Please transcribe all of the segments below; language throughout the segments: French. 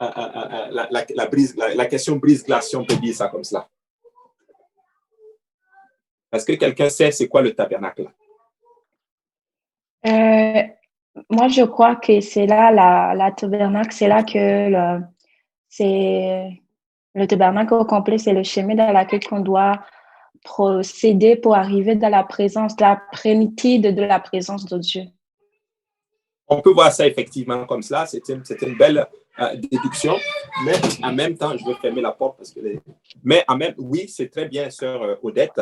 la question brise-glace, si on peut dire ça comme cela. Est-ce que quelqu'un sait c'est quoi le tabernacle? Moi, je crois que c'est là, la tabernacle, c'est là que le tabernacle au complet, c'est le chemin dans lequel on doit procéder pour arriver dans la présence, la plénitude de la présence de Dieu. On peut voir ça effectivement comme cela. C'est une belle déduction. Mais en même temps, je vais fermer la porte parce que oui, c'est très bien, sœur Odette.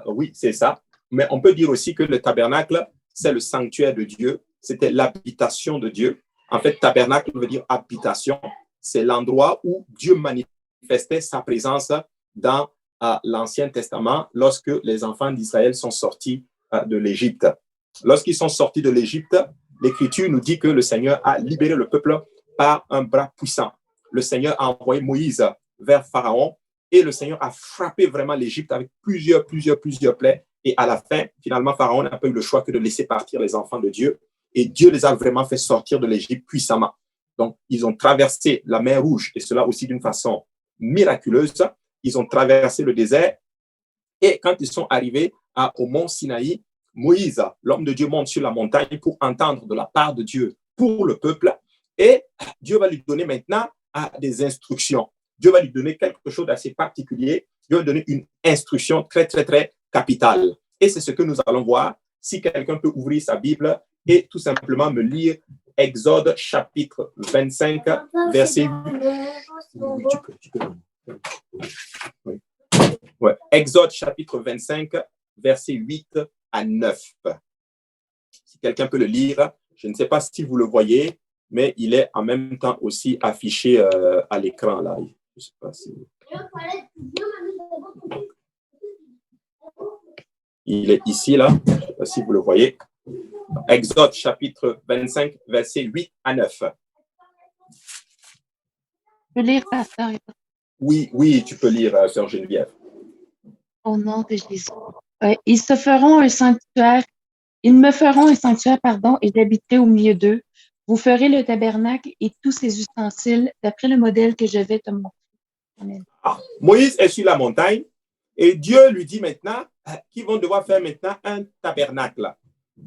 Oui, c'est ça. Mais on peut dire aussi que le tabernacle, c'est le sanctuaire de Dieu. C'était l'habitation de Dieu. En fait, tabernacle veut dire habitation. C'est l'endroit où Dieu manifestait sa présence dans l'Ancien Testament lorsque les enfants d'Israël sont sortis de l'Égypte. Lorsqu'ils sont sortis de l'Égypte, l'Écriture nous dit que le Seigneur a libéré le peuple par un bras puissant. Le Seigneur a envoyé Moïse vers Pharaon et le Seigneur a frappé vraiment l'Égypte avec plusieurs plaies. Et à la fin, finalement, Pharaon n'a pas eu le choix que de laisser partir les enfants de Dieu. Et Dieu les a vraiment fait sortir de l'Égypte puissamment. Donc, ils ont traversé la mer Rouge, et cela aussi d'une façon miraculeuse. Ils ont traversé le désert. Et quand ils sont arrivés au mont Sinaï, Moïse, l'homme de Dieu, monte sur la montagne pour entendre de la part de Dieu pour le peuple. Et Dieu va lui donner maintenant des instructions. Dieu va lui donner quelque chose d'assez particulier. Dieu va lui donner une instruction très, très, très capitale. Et c'est ce que nous allons voir. Si quelqu'un peut ouvrir sa Bible et tout simplement me lire Exode chapitre 25, verset 8. Oui, tu peux. Oui. Ouais. Exode chapitre 25, verset 8 à 9. Si quelqu'un peut le lire, je ne sais pas si vous le voyez, mais il est en même temps aussi affiché à l'écran là. Je sais pas si... Il est ici là, je ne sais pas si vous le voyez. Exode chapitre 25, verset 8 à 9. Je peux lire, pasteur. Oui, tu peux lire, sœur Geneviève. Au nom de Jésus. Ils me feront un sanctuaire, et j'habiterai au milieu d'eux. Vous ferez le tabernacle et tous ses ustensiles d'après le modèle que je vais te montrer. Amen. Moïse est sur la montagne et Dieu lui dit maintenant qu'ils vont devoir faire maintenant un tabernacle.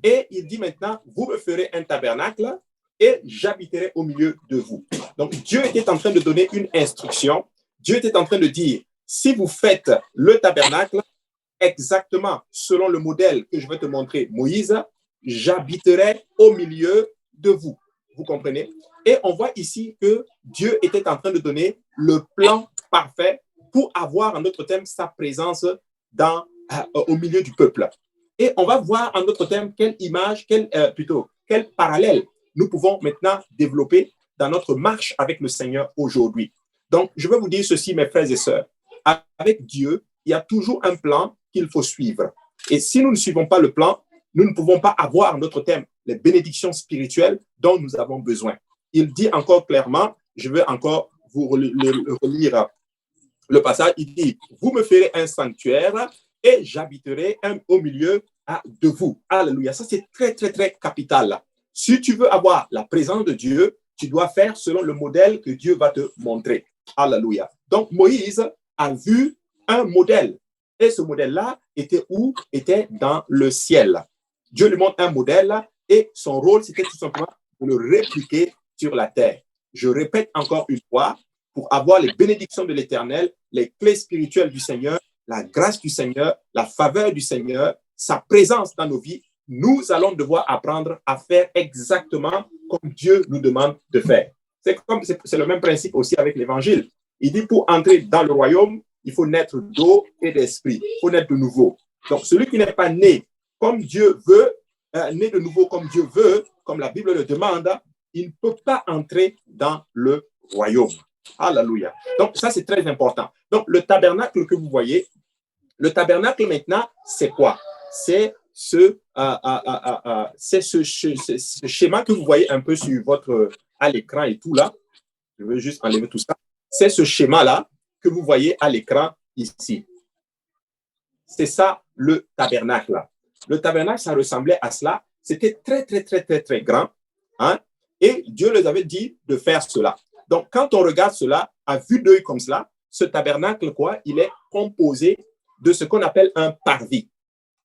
Et il dit maintenant, vous me ferez un tabernacle et j'habiterai au milieu de vous. Donc Dieu était en train de donner une instruction. Dieu était en train de dire, si vous faites le tabernacle exactement selon le modèle que je vais te montrer, Moïse, j'habiterai au milieu de vous. Vous comprenez? Et on voit ici que Dieu était en train de donner le plan parfait pour avoir, en d'autres termes, sa présence au milieu du peuple. Et on va voir en d'autres termes quelle image, quel parallèle nous pouvons maintenant développer dans notre marche avec le Seigneur aujourd'hui. Donc, je vais vous dire ceci, mes frères et sœurs. Avec Dieu, il y a toujours un plan qu'il faut suivre. Et si nous ne suivons pas le plan, nous ne pouvons pas avoir, en d'autres termes, les bénédictions spirituelles dont nous avons besoin. Il dit encore clairement, je vais encore vous relire le passage, il dit, vous me ferez un sanctuaire et j'habiterai au milieu de vous. Alléluia. Ça, c'est très, très, très capital. Si tu veux avoir la présence de Dieu, tu dois faire selon le modèle que Dieu va te montrer. Alléluia. Donc, Moïse a vu un modèle. Et ce modèle-là était où? Était dans le ciel. Dieu lui montre un modèle et son rôle, c'était tout simplement de le répliquer sur la terre. Je répète encore une fois, pour avoir les bénédictions de l'Éternel, les clés spirituelles du Seigneur, la grâce du Seigneur, la faveur du Seigneur, sa présence dans nos vies, nous allons devoir apprendre à faire exactement comme Dieu nous demande de faire. C'est le même principe aussi avec l'Évangile. Il dit pour entrer dans le royaume, il faut naître d'eau et d'esprit. Il faut naître de nouveau. Donc, celui qui n'est pas né comme Dieu veut, né de nouveau comme Dieu veut, comme la Bible le demande, il ne peut pas entrer dans le royaume. Alléluia. Donc, ça, c'est très important. Donc, le tabernacle que vous voyez, le tabernacle maintenant, c'est quoi? C'est ce schéma que vous voyez un peu sur à l'écran et tout là. Je veux juste enlever tout ça. C'est ce schéma-là que vous voyez à l'écran ici. C'est ça, le tabernacle. Le tabernacle, ça ressemblait à cela. C'était très, très, très, très, très grand. Hein? Et Dieu leur avait dit de faire cela. Donc, quand on regarde cela à vue d'œil comme cela, ce tabernacle, quoi, il est composé de ce qu'on appelle un parvis.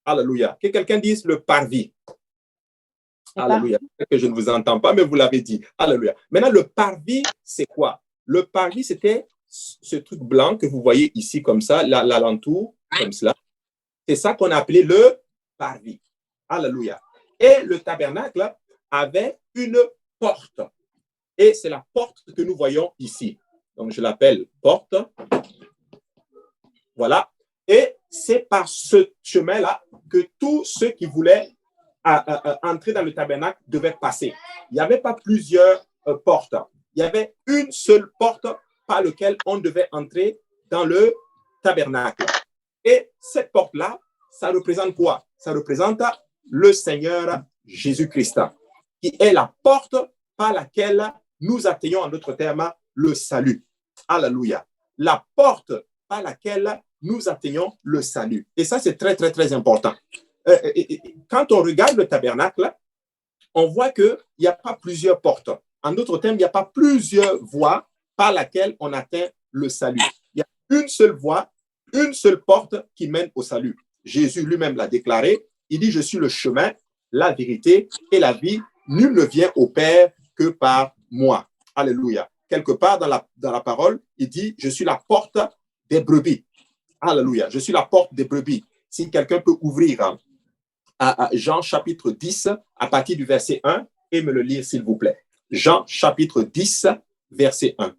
Alléluia. Que quelqu'un dise le parvis. Alléluia. Que je ne vous entends pas, mais vous l'avez dit. Alléluia. Maintenant, le parvis, c'est quoi? Le parvis, c'était ce truc blanc que vous voyez ici comme ça, l'alentour, comme cela. C'est ça qu'on appelait le parvis. Alléluia. Et le tabernacle avait une porte. Et c'est la porte que nous voyons ici. Donc, je l'appelle porte. Voilà. Et c'est par ce chemin-là que tous ceux qui voulaient entrer dans le tabernacle devaient passer. Il n'y avait pas plusieurs portes. Il y avait une seule porte par laquelle on devait entrer dans le tabernacle. Et cette porte-là, ça représente quoi? Ça représente le Seigneur Jésus-Christ, qui est la porte par laquelle nous atteignons en d'autres termes le salut. Alléluia. La porte par laquelle nous atteignons le salut. Et ça, c'est très, très, très important. Quand on regarde le tabernacle, on voit qu'il n'y a pas plusieurs portes. En d'autres termes, il n'y a pas plusieurs voies par laquelle on atteint le salut. Il y a une seule voie, une seule porte qui mène au salut. Jésus lui-même l'a déclaré. Il dit, je suis le chemin, la vérité et la vie. Nul ne vient au Père que par moi. Alléluia. Quelque part dans la parole, il dit, je suis la porte des brebis. Alléluia. Je suis la porte des brebis. Si quelqu'un peut ouvrir à Jean chapitre 10, à partir du verset 1, et me le lire, s'il vous plaît. Jean chapitre 10, verset 1.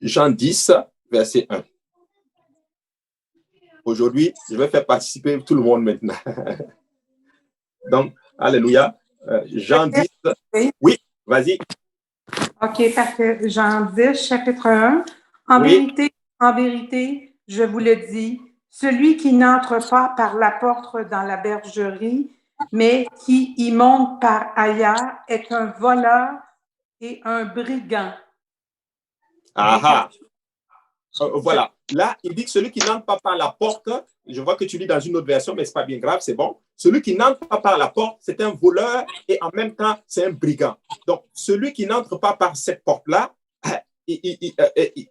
Jean 10, verset 1. Aujourd'hui, je vais faire participer tout le monde maintenant. Donc, alléluia. Jean 10. Oui, vas-y. OK, parfait. Jean 10, chapitre 1. En vérité, je vous le dis, celui qui n'entre pas par la porte dans la bergerie, mais qui y monte par ailleurs, est un voleur et un brigand. Ah, voilà. Là, il dit que celui qui n'entre pas par la porte, je vois que tu lis dans une autre version, mais ce n'est pas bien grave, c'est bon. Celui qui n'entre pas par la porte, c'est un voleur et en même temps, c'est un brigand. Donc, celui qui n'entre pas par cette porte-là,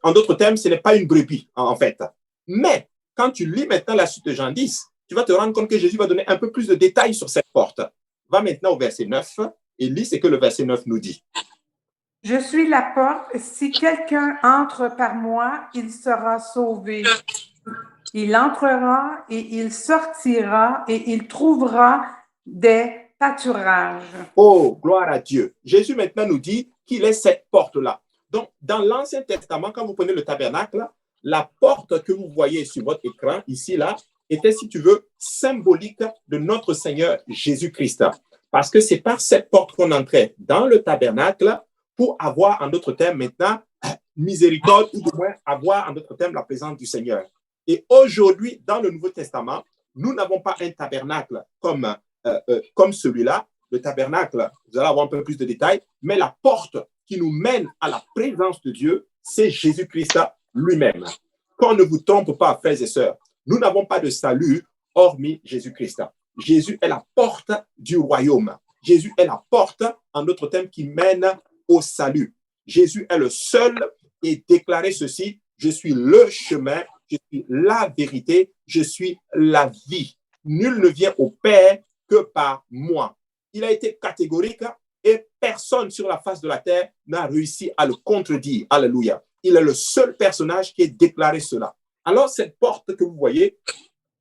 en d'autres termes, ce n'est pas une brebis, en fait. Mais quand tu lis maintenant la suite de Jean 10, tu vas te rendre compte que Jésus va donner un peu plus de détails sur cette porte. Va maintenant au verset 9 et lis ce que le verset 9 nous dit. Je suis la porte. Si quelqu'un entre par moi, il sera sauvé. Il entrera et il sortira et il trouvera des pâturages. Oh, gloire à Dieu. Jésus maintenant nous dit qu'il est cette porte-là. Donc, dans l'Ancien Testament, quand vous prenez le tabernacle, la porte que vous voyez sur votre écran, ici, là, était, si tu veux, symbolique de notre Seigneur Jésus-Christ. Parce que c'est par cette porte qu'on entrait dans le tabernacle pour avoir, en d'autres termes, maintenant, miséricorde, ou du moins avoir, en d'autres termes, la présence du Seigneur. Et aujourd'hui, dans le Nouveau Testament, nous n'avons pas un tabernacle comme celui-là. Le tabernacle, vous allez avoir un peu plus de détails, mais la porte qui nous mène à la présence de Dieu, c'est Jésus-Christ lui-même. Qu'on ne vous trompe pas, frères et sœurs, nous n'avons pas de salut hormis Jésus-Christ. Jésus est la porte du royaume. Jésus est la porte, en d'autres termes, qui mène au salut. Jésus est le seul et déclarer ceci, je suis le chemin, je suis la vérité, je suis la vie. Nul ne vient au Père que par moi. Il a été catégorique et personne sur la face de la terre n'a réussi à le contredire. Alléluia. Il est le seul personnage qui ait déclaré cela. Alors, cette porte que vous voyez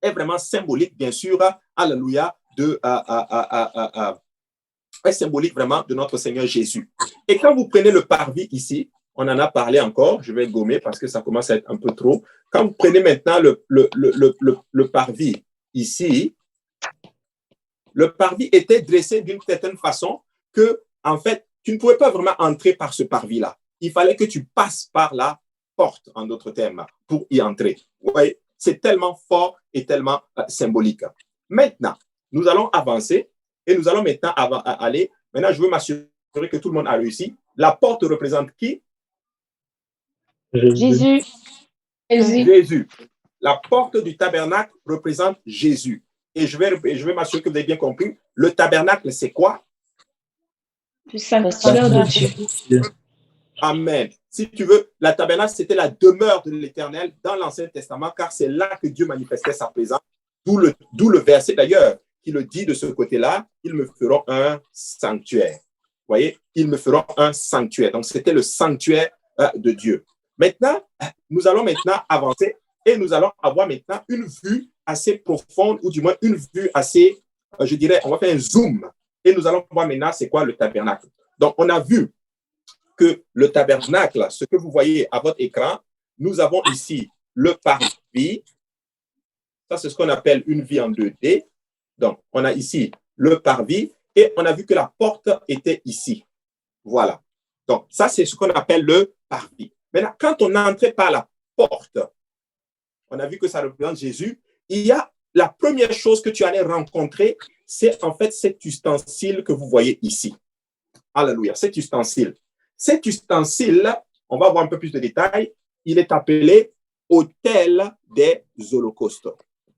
est vraiment symbolique, bien sûr, alléluia, est symbolique vraiment de notre Seigneur Jésus. Et quand vous prenez le parvis ici, on en a parlé encore, je vais gommer parce que ça commence à être un peu trop. Quand vous prenez maintenant le parvis ici, le parvis était dressé d'une certaine façon que, en fait, tu ne pouvais pas vraiment entrer par ce parvis-là. Il fallait que tu passes par la porte, en d'autres termes, pour y entrer. Vous voyez, c'est tellement fort et tellement symbolique. Maintenant, nous allons avancer et nous allons maintenant aller. Maintenant, je veux m'assurer que tout le monde a réussi. La porte représente qui? Jésus. Jésus. La porte du tabernacle représente Jésus. et je vais m'assurer que vous avez bien compris, le tabernacle, c'est quoi? Le sanctuaire de Dieu. Amen. Si tu veux, la tabernacle, c'était la demeure de l'Éternel dans l'Ancien Testament, car c'est là que Dieu manifestait sa présence. D'où le verset d'ailleurs qui le dit de ce côté-là, ils me feront un sanctuaire. Vous voyez, ils me feront un sanctuaire. Donc, c'était le sanctuaire de Dieu. Maintenant, nous allons maintenant avancer et nous allons avoir maintenant une vue assez profonde, ou du moins une vue assez, je dirais, on va faire un zoom. Et nous allons voir maintenant c'est quoi le tabernacle. Donc, on a vu que le tabernacle, ce que vous voyez à votre écran, nous avons ici le parvis. Ça, c'est ce qu'on appelle une vie en 2D. Donc, on a ici le parvis et on a vu que la porte était ici. Voilà. Donc, ça, c'est ce qu'on appelle le parvis. Maintenant, quand on entrait par la porte, on a vu que ça représente Jésus. Il y a la première chose que tu allais rencontrer, c'est en fait cet ustensile que vous voyez ici. Alléluia, cet ustensile. Cet ustensile, on va avoir un peu plus de détails, il est appelé autel des holocaustes.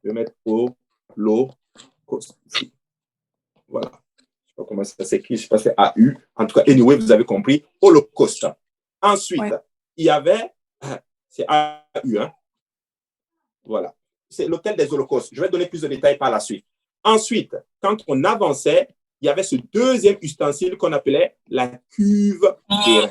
Je vais mettre holocauste ici. Voilà. Je ne sais pas comment ça s'écrit, je ne sais pas si c'est AU. En tout cas, anyway, vous avez compris, holocauste. Ensuite, il y avait, c'est AU, hein? Voilà. C'est l'autel des holocaustes. Je vais donner plus de détails par la suite. Ensuite, quand on avançait, il y avait ce deuxième ustensile qu'on appelait la cuve d'airain.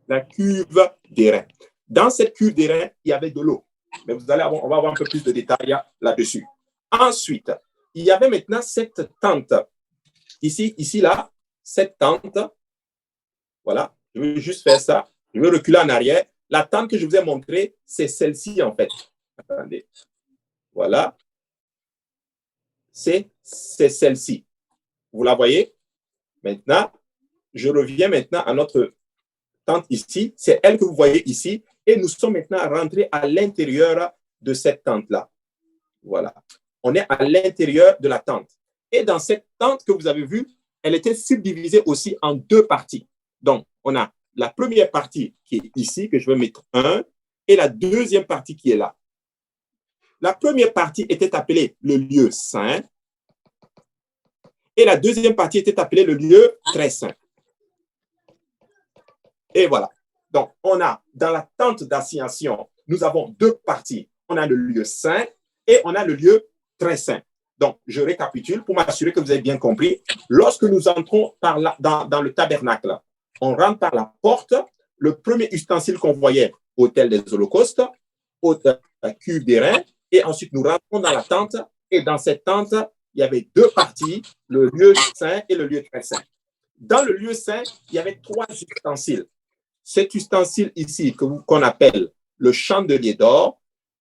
La cuve d'airain. Dans cette cuve d'airain, il y avait de l'eau. Mais on va avoir un peu plus de détails là-dessus. Ensuite, il y avait maintenant cette tente. Ici, là, cette tente. Voilà. Je vais juste faire ça. Je vais reculer en arrière. La tente que je vous ai montrée, c'est celle-ci, en fait. Attendez. Voilà. C'est celle-ci. Vous la voyez? Maintenant, je reviens maintenant à notre tente ici. C'est elle que vous voyez ici. Et nous sommes maintenant rentrés à l'intérieur de cette tente-là. Voilà. On est à l'intérieur de la tente. Et dans cette tente que vous avez vue, elle était subdivisée aussi en deux parties. Donc, on a la première partie qui est ici, que je vais mettre 1, et la deuxième partie qui est là. La première partie était appelée le lieu saint. Et la deuxième partie était appelée le lieu très saint. Et voilà. Donc, on a dans la tente d'assignation, nous avons deux parties. On a le lieu saint et on a le lieu très saint. Donc, je récapitule pour m'assurer que vous avez bien compris. Lorsque nous entrons par là, dans le tabernacle, on rentre par la porte. Le premier ustensile qu'on voyait, autel des holocaustes, la cuve d'airain, et ensuite nous rentrons dans la tente. Et dans cette tente, il y avait deux parties, le lieu saint et le lieu très saint. Dans le lieu saint, il y avait trois ustensiles. Cet ustensile ici, qu'on appelle le chandelier d'or,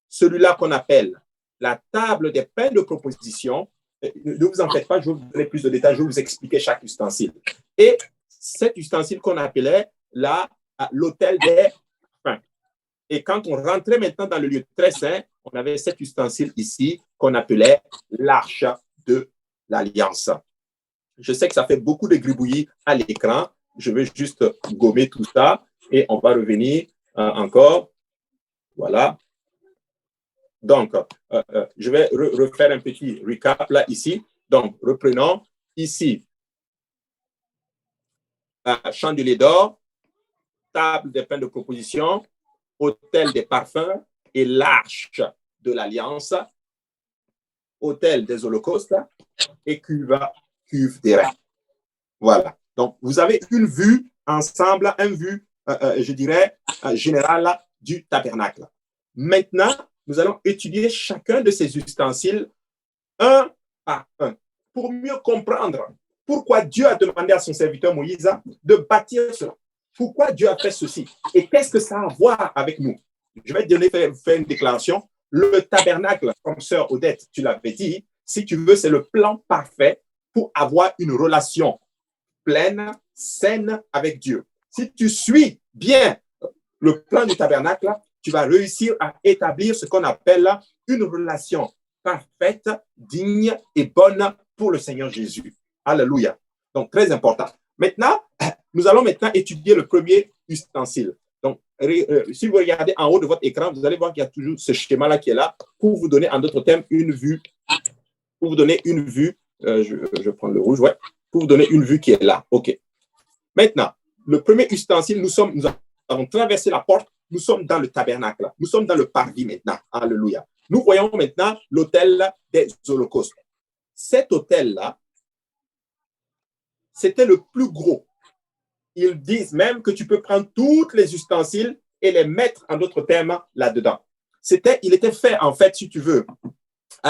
celui-là qu'on appelle la table des pains de proposition. Ne vous en faites pas, je vais vous donner plus de détails, je vais vous expliquer chaque ustensile. Et cet ustensile qu'on appelait l'autel des pains. Et quand on rentrait maintenant dans le lieu très saint, on avait cet ustensile ici qu'on appelait l'arche de l'Alliance. Je sais que ça fait beaucoup de gribouillis à l'écran. Je vais juste gommer tout ça et on va revenir encore. Voilà. Donc, je vais refaire un petit recap là, ici. Donc, reprenons ici. Chandelier d'or, table des pains de proposition, autel des parfums et l'arche de l'Alliance, autel des holocaustes et cuve d'airain. Voilà. Donc, vous avez une vue ensemble, une vue, je dirais, générale du tabernacle. Maintenant, nous allons étudier chacun de ces ustensiles un par un pour mieux comprendre pourquoi Dieu a demandé à son serviteur Moïse de bâtir cela. Pourquoi Dieu a fait ceci et qu'est-ce que ça a à voir avec nous? Je vais te faire une déclaration. Le tabernacle, comme sœur Odette, tu l'avais dit, si tu veux, c'est le plan parfait pour avoir une relation pleine, saine avec Dieu. Si tu suis bien le plan du tabernacle, tu vas réussir à établir ce qu'on appelle une relation parfaite, digne et bonne pour le Seigneur Jésus. Alléluia. Donc, très important. Maintenant, nous allons maintenant étudier le premier ustensile. Donc, si vous regardez en haut de votre écran, vous allez voir qu'il y a toujours ce schéma-là qui est là pour vous donner, en d'autres termes, une vue pour vous donner une vue. Je prends le rouge, ouais. Pour vous donner une vue qui est là. OK. Maintenant, le premier ustensile, nous avons traversé la porte, nous sommes dans le tabernacle. Nous sommes dans le parvis maintenant. Alléluia. Nous voyons maintenant l'autel des holocaustes. Cet autel-là, c'était le plus gros. Ils disent même que tu peux prendre tous les ustensiles et les mettre, en d'autres termes, là-dedans. Il était fait, en fait, si tu veux,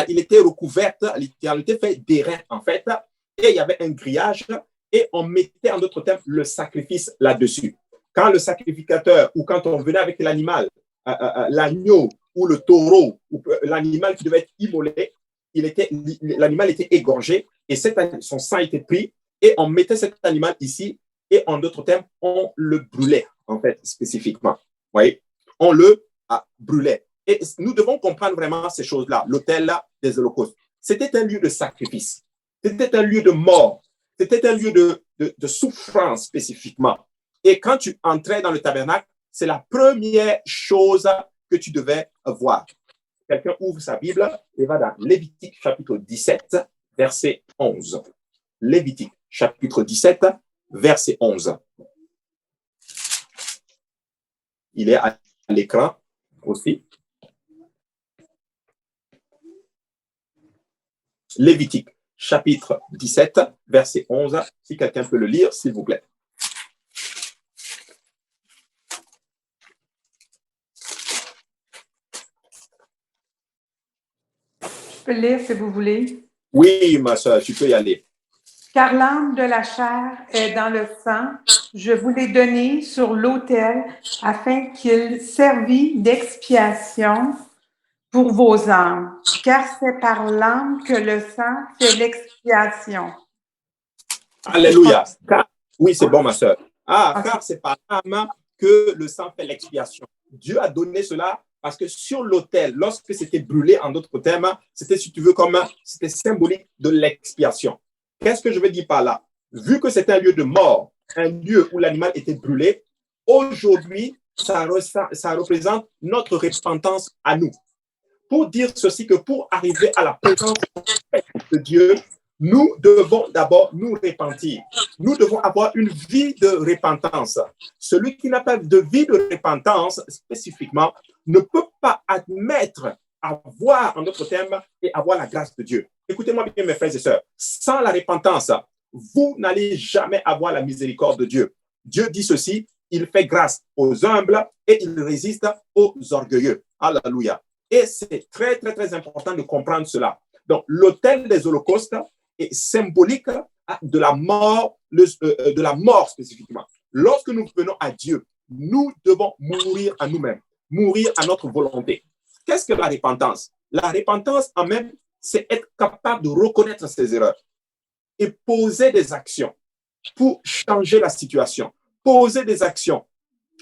il était recouvert, il était fait d'airain, en fait, et il y avait un grillage, et on mettait, en d'autres termes, le sacrifice là-dessus. Quand le sacrificateur, ou quand on venait avec l'animal, l'agneau ou le taureau, ou l'animal qui devait être immolé, l'animal était égorgé, et son sang était pris, et on mettait cet animal ici, et en d'autres termes, on le brûlait, en fait, spécifiquement. Vous voyez? On le brûlait. Et nous devons comprendre vraiment ces choses-là, l'autel des holocaustes. C'était un lieu de sacrifice. C'était un lieu de mort. C'était un lieu de souffrance spécifiquement. Et quand tu entrais dans le tabernacle, c'est la première chose que tu devais voir. Quelqu'un ouvre sa Bible et va dans Lévitique chapitre 17, verset 11. Lévitique chapitre 17, verset 11. Il est à l'écran aussi. Lévitique, chapitre 17, verset 11. Si quelqu'un peut le lire, s'il vous plaît. Je peux lire si vous voulez. Oui, ma soeur, tu peux y aller. Car l'âme de la chair est dans le sang. Je vous l'ai donné sur l'autel afin qu'il servît d'expiation pour vos âmes. Car c'est par l'âme que le sang fait l'expiation. Alléluia. Oui, c'est bon, ma soeur. Car c'est par l'âme que le sang fait l'expiation. Dieu a donné cela parce que sur l'autel, lorsque c'était brûlé, en d'autres termes, c'était, si tu veux, c'était symbolique de l'expiation. Qu'est-ce que je veux dire par là? Vu que c'est un lieu de mort, un lieu où l'animal était brûlé, aujourd'hui, ça représente notre repentance à nous. Pour dire ceci, que pour arriver à la présence de Dieu, nous devons d'abord nous repentir. Nous devons avoir une vie de repentance. Celui qui n'a pas de vie de repentance, spécifiquement, ne peut pas admettre, avoir, en d'autres termes, et avoir la grâce de Dieu. Écoutez-moi bien, mes frères et sœurs. Sans la repentance, vous n'allez jamais avoir la miséricorde de Dieu. Dieu dit ceci, il fait grâce aux humbles et il résiste aux orgueilleux. Alléluia. Et c'est très, très, très important de comprendre cela. Donc, l'autel des holocaustes est symbolique de la mort spécifiquement. Lorsque nous venons à Dieu, nous devons mourir à nous-mêmes, mourir à notre volonté. Qu'est-ce que la repentance? La repentance en même, c'est être capable de reconnaître ses erreurs et poser des actions pour changer la situation, poser des actions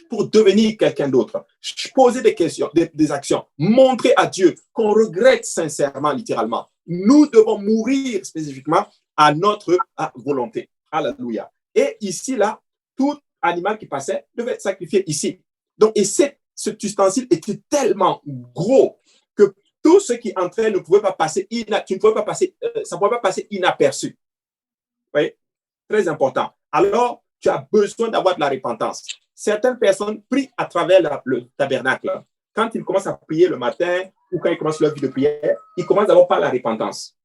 pour devenir quelqu'un d'autre, poser des questions, des actions, montrer à Dieu qu'on regrette sincèrement, littéralement. Nous devons mourir spécifiquement à notre volonté. Alléluia. Et ici, là, tout animal qui passait devait être sacrifié ici. Donc, et cet ustensile était tellement gros que tout ce qui entrait ne pouvait pas passer, ça ne pouvait pas passer inaperçu. Vous voyez? Très important. Alors, tu as besoin d'avoir de la repentance. Certaines personnes prient à travers le tabernacle. Quand ils commencent à prier le matin ou quand ils commencent leur vie de prière, ils commencent d'abord par la repentance.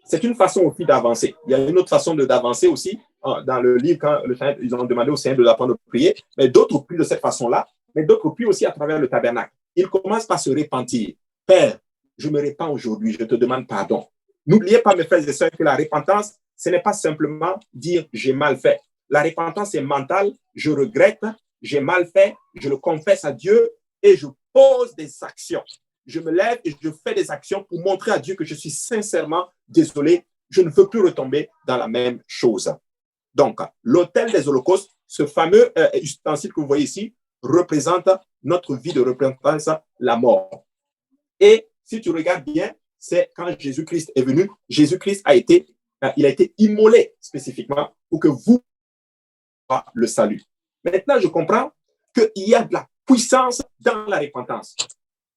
C'est une façon aussi d'avancer. Il y a une autre façon d'avancer aussi. Dans le livre, quand ils ont demandé au Seigneur de l'apprendre à prier, mais d'autres prient de cette façon-là, mais d'autres prient aussi à travers le tabernacle. Ils commencent par se repentir. Père, je me répands aujourd'hui, je te demande pardon. N'oubliez pas, mes frères et sœurs, que la repentance, ce n'est pas simplement dire j'ai mal fait. La repentance est mentale, je regrette, j'ai mal fait, je le confesse à Dieu et je pose des actions. Je me lève et je fais des actions pour montrer à Dieu que je suis sincèrement désolé, je ne veux plus retomber dans la même chose. Donc, l'autel des holocaustes, ce fameux ustensile que vous voyez ici, représente notre vie de repentance, la mort. Et si tu regardes bien, c'est quand Jésus-Christ est venu, Jésus-Christ a été immolé spécifiquement pour que vous le salut. Maintenant, je comprends qu'il y a de la puissance dans la repentance.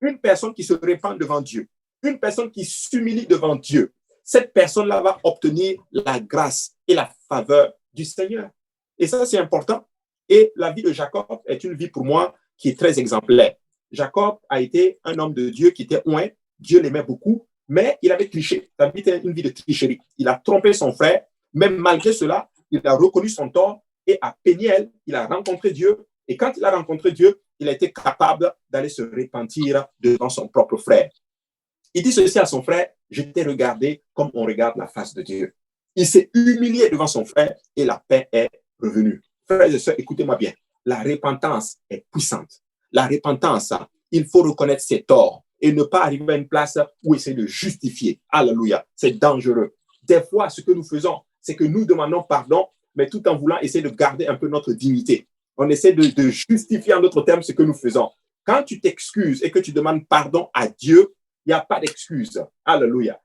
Une personne qui se répand devant Dieu, une personne qui s'humilie devant Dieu, cette personne-là va obtenir la grâce et la faveur du Seigneur. Et ça, c'est important. Et la vie de Jacob est une vie pour moi qui est très exemplaire. Jacob a été un homme de Dieu qui était oint. Dieu l'aimait beaucoup, mais il avait triché. Sa vie était une vie de tricherie. Il a trompé son frère. Même malgré cela, il a reconnu son tort et à Péniel, il a rencontré Dieu. Et quand il a rencontré Dieu, il a été capable d'aller se repentir devant son propre frère. Il dit ceci à son frère, je t'ai regardé comme on regarde la face de Dieu. Il s'est humilié devant son frère et la paix est revenue. Frères et sœurs, écoutez-moi bien. La repentance est puissante. La repentance, il faut reconnaître ses torts et ne pas arriver à une place où essayer de justifier. Alléluia. C'est dangereux. Des fois, ce que nous faisons, c'est que nous demandons pardon, mais tout en voulant essayer de garder un peu notre dignité. On essaie de justifier en d'autres termes ce que nous faisons. Quand tu t'excuses et que tu demandes pardon à Dieu, il n'y a pas d'excuse. Alléluia.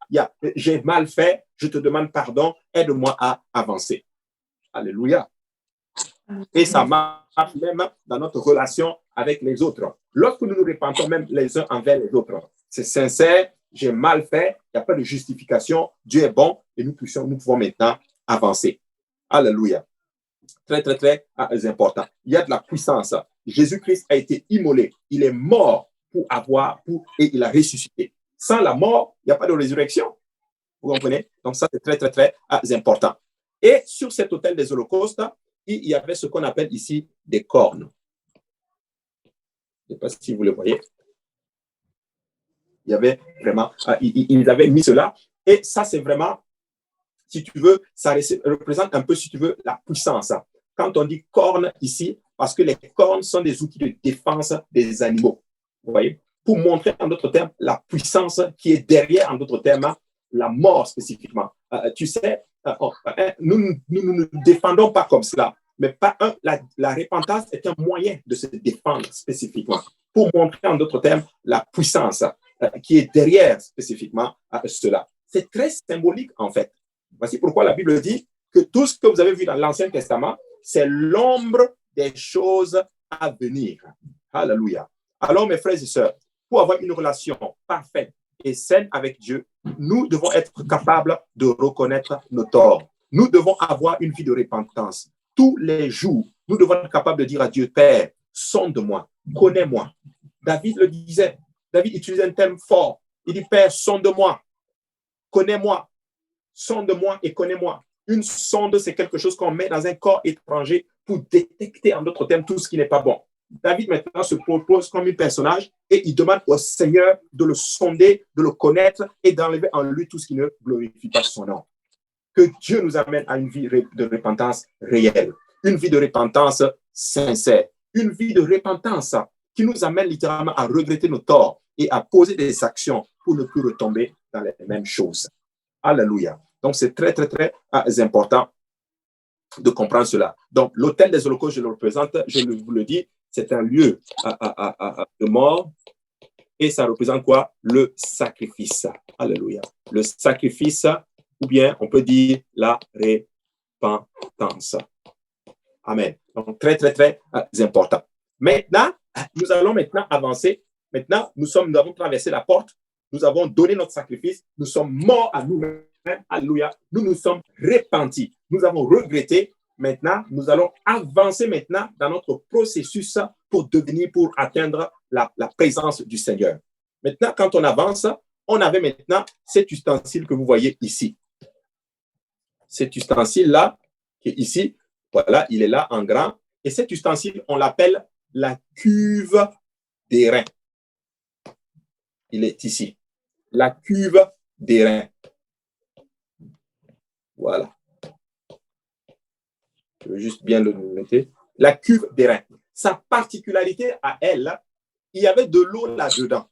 J'ai mal fait, je te demande pardon, aide-moi à avancer. Alléluia. Et ça marche même dans notre relation avec les autres. Lorsque nous nous repentons même les uns envers les autres, c'est sincère, j'ai mal fait, il n'y a pas de justification, Dieu est bon et nous pouvons maintenant avancer. Alléluia. Très, très, très important. Il y a de la puissance. Jésus-Christ a été immolé. Il est mort et il a ressuscité. Sans la mort, il n'y a pas de résurrection. Vous comprenez? Donc ça, c'est très, très, très important. Et sur cet autel des holocaustes, il y avait ce qu'on appelle ici des cornes. Je ne sais pas si vous le voyez. Il y avait vraiment, ils avaient mis cela. Et ça, c'est vraiment, si tu veux, ça représente un peu, si tu veux, la puissance. Quand on dit cornes ici, parce que les cornes sont des outils de défense des animaux. Vous voyez? Pour montrer, en d'autres termes, la puissance qui est derrière, en d'autres termes, la mort spécifiquement. Tu sais, nous ne nous défendons pas comme cela, mais la repentance est un moyen de se défendre spécifiquement, pour montrer, en d'autres termes, la puissance qui est derrière spécifiquement cela. C'est très symbolique, en fait. Voici pourquoi la Bible dit que tout ce que vous avez vu dans l'Ancien Testament, c'est l'ombre des choses à venir. Alléluia. Alors, mes frères et sœurs, pour avoir une relation parfaite et saine avec Dieu, nous devons être capables de reconnaître nos torts. Nous devons avoir une vie de repentance. Tous les jours, nous devons être capables de dire à Dieu, Père, sonde-moi, connais-moi. David le disait. David utilisait un terme fort. Il dit, Père, sonde-moi, connais-moi. Sonde-moi et connais-moi. Une sonde, c'est quelque chose qu'on met dans un corps étranger pour détecter, en d'autres termes, tout ce qui n'est pas bon. David maintenant se propose comme un personnage et il demande au Seigneur de le sonder, de le connaître et d'enlever en lui tout ce qui ne glorifie pas son nom. Que Dieu nous amène à une vie de repentance réelle, une vie de repentance sincère, une vie de repentance qui nous amène littéralement à regretter nos torts et à poser des actions pour ne plus retomber dans les mêmes choses. Alléluia. Donc, c'est très, très, très important de comprendre cela. Donc, l'autel des holocaustes, je le représente, je vous le dis, c'est un lieu de mort et ça représente quoi? Le sacrifice. Alléluia. Le sacrifice, ou bien on peut dire la repentance. Amen. Donc, très, très, très important. Maintenant, nous allons maintenant avancer. Maintenant, nous avons traversé la porte, nous avons donné notre sacrifice, nous sommes morts à nous-mêmes. Alléluia. Nous nous sommes repentis. Nous avons regretté. Maintenant, nous allons avancer maintenant dans notre processus pour atteindre la présence du Seigneur. Maintenant, quand on avance, on avait maintenant cet ustensile que vous voyez ici. Cet ustensile-là, qui est ici, voilà, il est là en grand. Et cet ustensile, on l'appelle la cuve d'airain. Il est ici. La cuve d'airain. Voilà. Je veux juste bien le noter. La cuve d'airain. Sa particularité à elle, il y avait de l'eau là-dedans.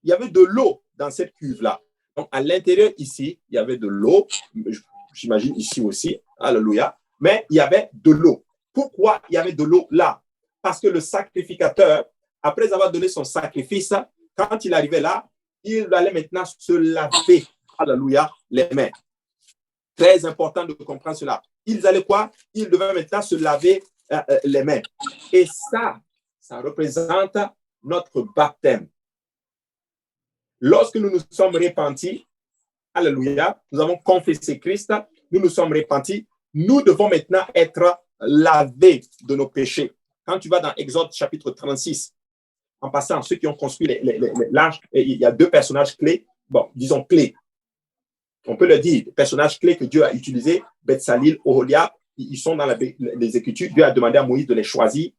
Il y avait de l'eau dans cette cuve-là. Donc, à l'intérieur ici, il y avait de l'eau. J'imagine ici aussi. Alléluia. Mais il y avait de l'eau. Pourquoi il y avait de l'eau là? Parce que le sacrificateur, après avoir donné son sacrifice, quand il arrivait là, il allait maintenant se laver. Alléluia. Les mains. Très important de comprendre cela. Ils allaient quoi? Ils devaient maintenant se laver les mains. Et ça représente notre baptême. Lorsque nous nous sommes repentis, Alléluia. Nous avons confessé Christ. Nous nous sommes repentis. Nous devons maintenant être lavés de nos péchés. Quand tu vas dans Exode chapitre 36, en passant, ceux qui ont construit l'arche, il y a deux personnages clés. Bon, disons clés. On peut le dire, les personnages clés que Dieu a utilisés, Betsalil, Oholiab, ils sont dans les Écritures. Dieu a demandé à Moïse de les choisir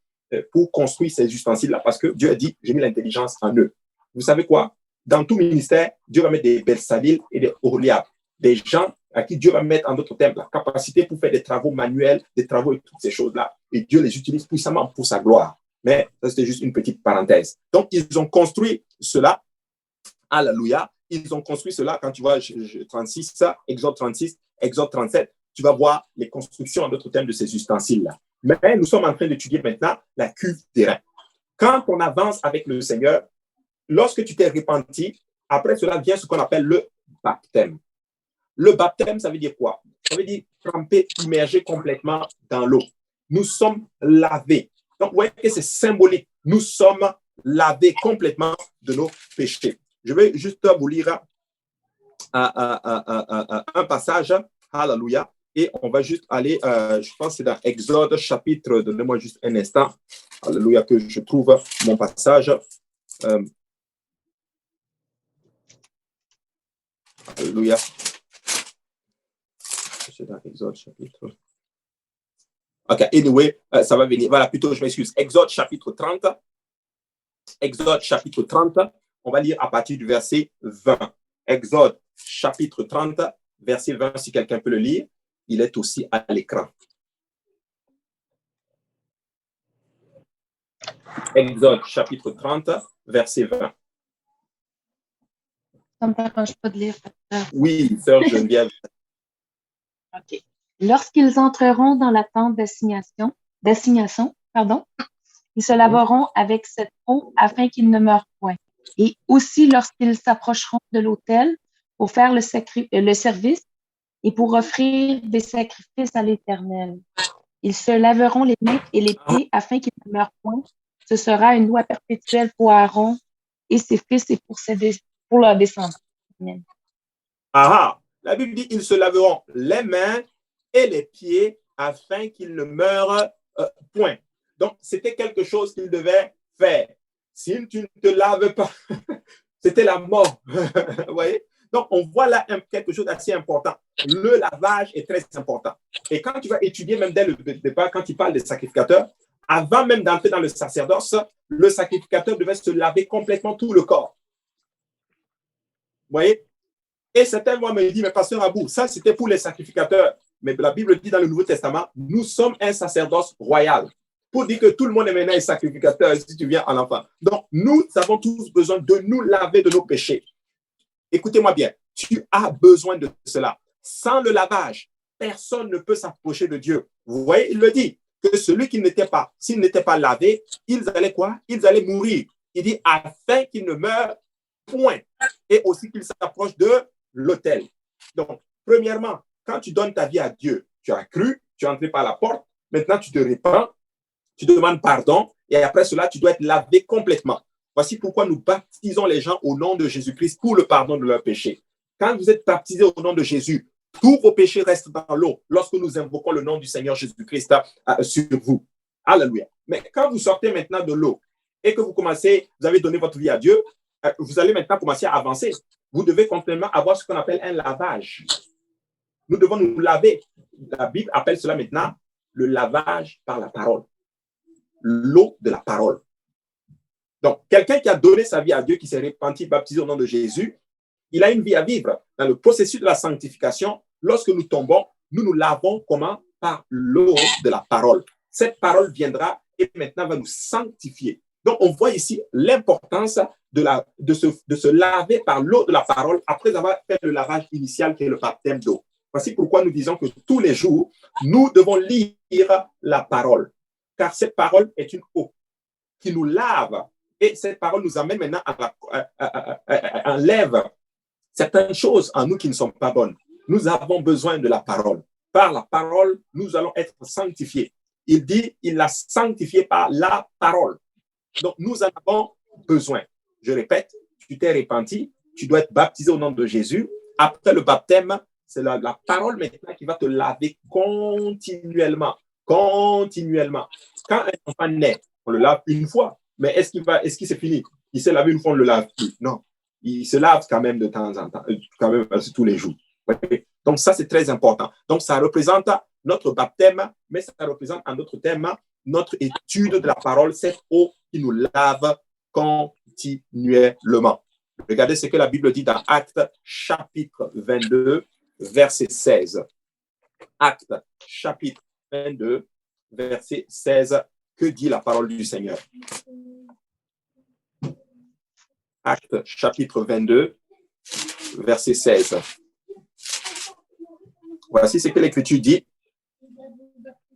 pour construire ces ustensiles-là parce que Dieu a dit, j'ai mis l'intelligence en eux. Vous savez quoi? Dans tout ministère, Dieu va mettre des Betsalil et des Oholiab, des gens à qui Dieu va mettre, en d'autres termes, la capacité pour faire des travaux manuels, des travaux et toutes ces choses-là. Et Dieu les utilise puissamment pour sa gloire. Mais ça, c'était juste une petite parenthèse. Donc, ils ont construit cela. Alléluia. Ils ont construit cela. Quand tu vois 36, Exode 36, Exode 37, tu vas voir les constructions, en d'autres termes, de ces ustensiles-là. Mais nous sommes en train d'étudier maintenant la cuve des reins. Quand on avance avec le Seigneur, lorsque tu t'es repenti, après cela vient ce qu'on appelle le baptême. Le baptême, ça veut dire quoi? Ça veut dire tremper, immerger complètement dans l'eau. Nous sommes lavés. Donc, vous voyez que c'est symbolique. Nous sommes lavés complètement de nos péchés. Je vais juste vous lire un passage. Alléluia. Et on va juste aller, je pense que c'est dans Exode chapitre, donnez-moi juste un instant. Alléluia, que je trouve mon passage. Alléluia. C'est dans Exode chapitre. OK, anyway, ça va venir. Voilà, plutôt, je m'excuse. Exode chapitre 30. Exode chapitre 30. On va lire à partir du verset 20. Exode chapitre 30, verset 20, si quelqu'un peut le lire. Il est aussi à l'écran. Exode chapitre 30, verset 20. Ça ne me dérange pas de lire. Oui, sœur Geneviève. OK. Lorsqu'ils entreront dans la tente d'assignation, ils se laveront avec cette eau afin qu'ils ne meurent point. Et aussi lorsqu'ils s'approcheront de l'autel pour faire le service et pour offrir des sacrifices à l'Éternel. Ils se laveront les mains et les pieds afin qu'ils ne meurent point. Ce sera une loi perpétuelle pour Aaron et ses fils et pour leurs descendants. Amen. Ah, la Bible dit ils se laveront les mains et les pieds afin qu'ils ne meurent point. Donc, c'était quelque chose qu'ils devaient faire. Si tu ne te laves pas, c'était la mort. Vous voyez? Donc, on voit là quelque chose d'assez important. Le lavage est très important. Et quand tu vas étudier, même dès le départ, quand il parle des sacrificateurs, avant même d'entrer dans le sacerdoce, le sacrificateur devait se laver complètement tout le corps. Vous voyez? Et certains moi me disent, mais pasteur Abou, ça c'était pour les sacrificateurs. Mais la Bible dit dans le Nouveau Testament, nous sommes un sacerdoce royal. Pour dire que tout le monde est maintenant un sacrificateur si tu viens en enfant. Donc, nous avons tous besoin de nous laver de nos péchés. Écoutez-moi bien, tu as besoin de cela. Sans le lavage, personne ne peut s'approcher de Dieu. Vous voyez, il le dit, que celui qui n'était pas, s'il n'était pas lavé, ils allaient quoi? Ils allaient mourir. Il dit, afin qu'ils ne meurent point. Et aussi qu'ils s'approchent de l'autel. Donc, premièrement, quand tu donnes ta vie à Dieu, tu as cru, tu es entré par la porte, maintenant tu te répands, tu demandes pardon, et après cela, tu dois être lavé complètement. Voici pourquoi nous baptisons les gens au nom de Jésus-Christ pour le pardon de leurs péchés. Quand vous êtes baptisés au nom de Jésus, tous vos péchés restent dans l'eau lorsque nous invoquons le nom du Seigneur Jésus-Christ sur vous. Alléluia. Mais quand vous sortez maintenant de l'eau et que vous avez donné votre vie à Dieu, vous allez maintenant commencer à avancer. Vous devez continuellement avoir ce qu'on appelle un lavage. Nous devons nous laver. La Bible appelle cela maintenant le lavage par la parole. L'eau de la parole. Donc, quelqu'un qui a donné sa vie à Dieu, qui s'est repenti, baptisé au nom de Jésus, il a une vie à vivre. Dans le processus de la sanctification, lorsque nous tombons, nous nous lavons comment? Par l'eau de la parole. Cette parole viendra et maintenant va nous sanctifier. Donc, on voit ici l'importance de se laver par l'eau de la parole après avoir fait le lavage initial qui est le baptême d'eau. Voici pourquoi nous disons que tous les jours, nous devons lire la parole. Car cette parole est une eau qui nous lave. Et cette parole nous amène maintenant enlève certaines choses en nous qui ne sont pas bonnes. Nous avons besoin de la parole. Par la parole, nous allons être sanctifiés. Il dit, il l'a sanctifié par la parole. Donc, nous en avons besoin. Je répète, tu t'es repenti, tu dois être baptisé au nom de Jésus. Après le baptême, c'est la parole maintenant qui va te laver continuellement. Continuellement. Quand un enfant naît, on le lave une fois. Mais est-ce qu'il s'est fini? Il s'est lavé une fois, on ne le lave plus. Non. Il se lave quand même de temps en temps, quand même tous les jours. Okay? Donc, ça, c'est très important. Donc, ça représente notre baptême, mais ça représente en d'autres termes notre étude de la parole, cette eau qui nous lave continuellement. Regardez ce que la Bible dit dans Actes chapitre 22, verset 16. Actes chapitre 22, verset 16. Que dit la parole du Seigneur? Actes chapitre 22, verset 16. Voici ce que l'Écriture dit.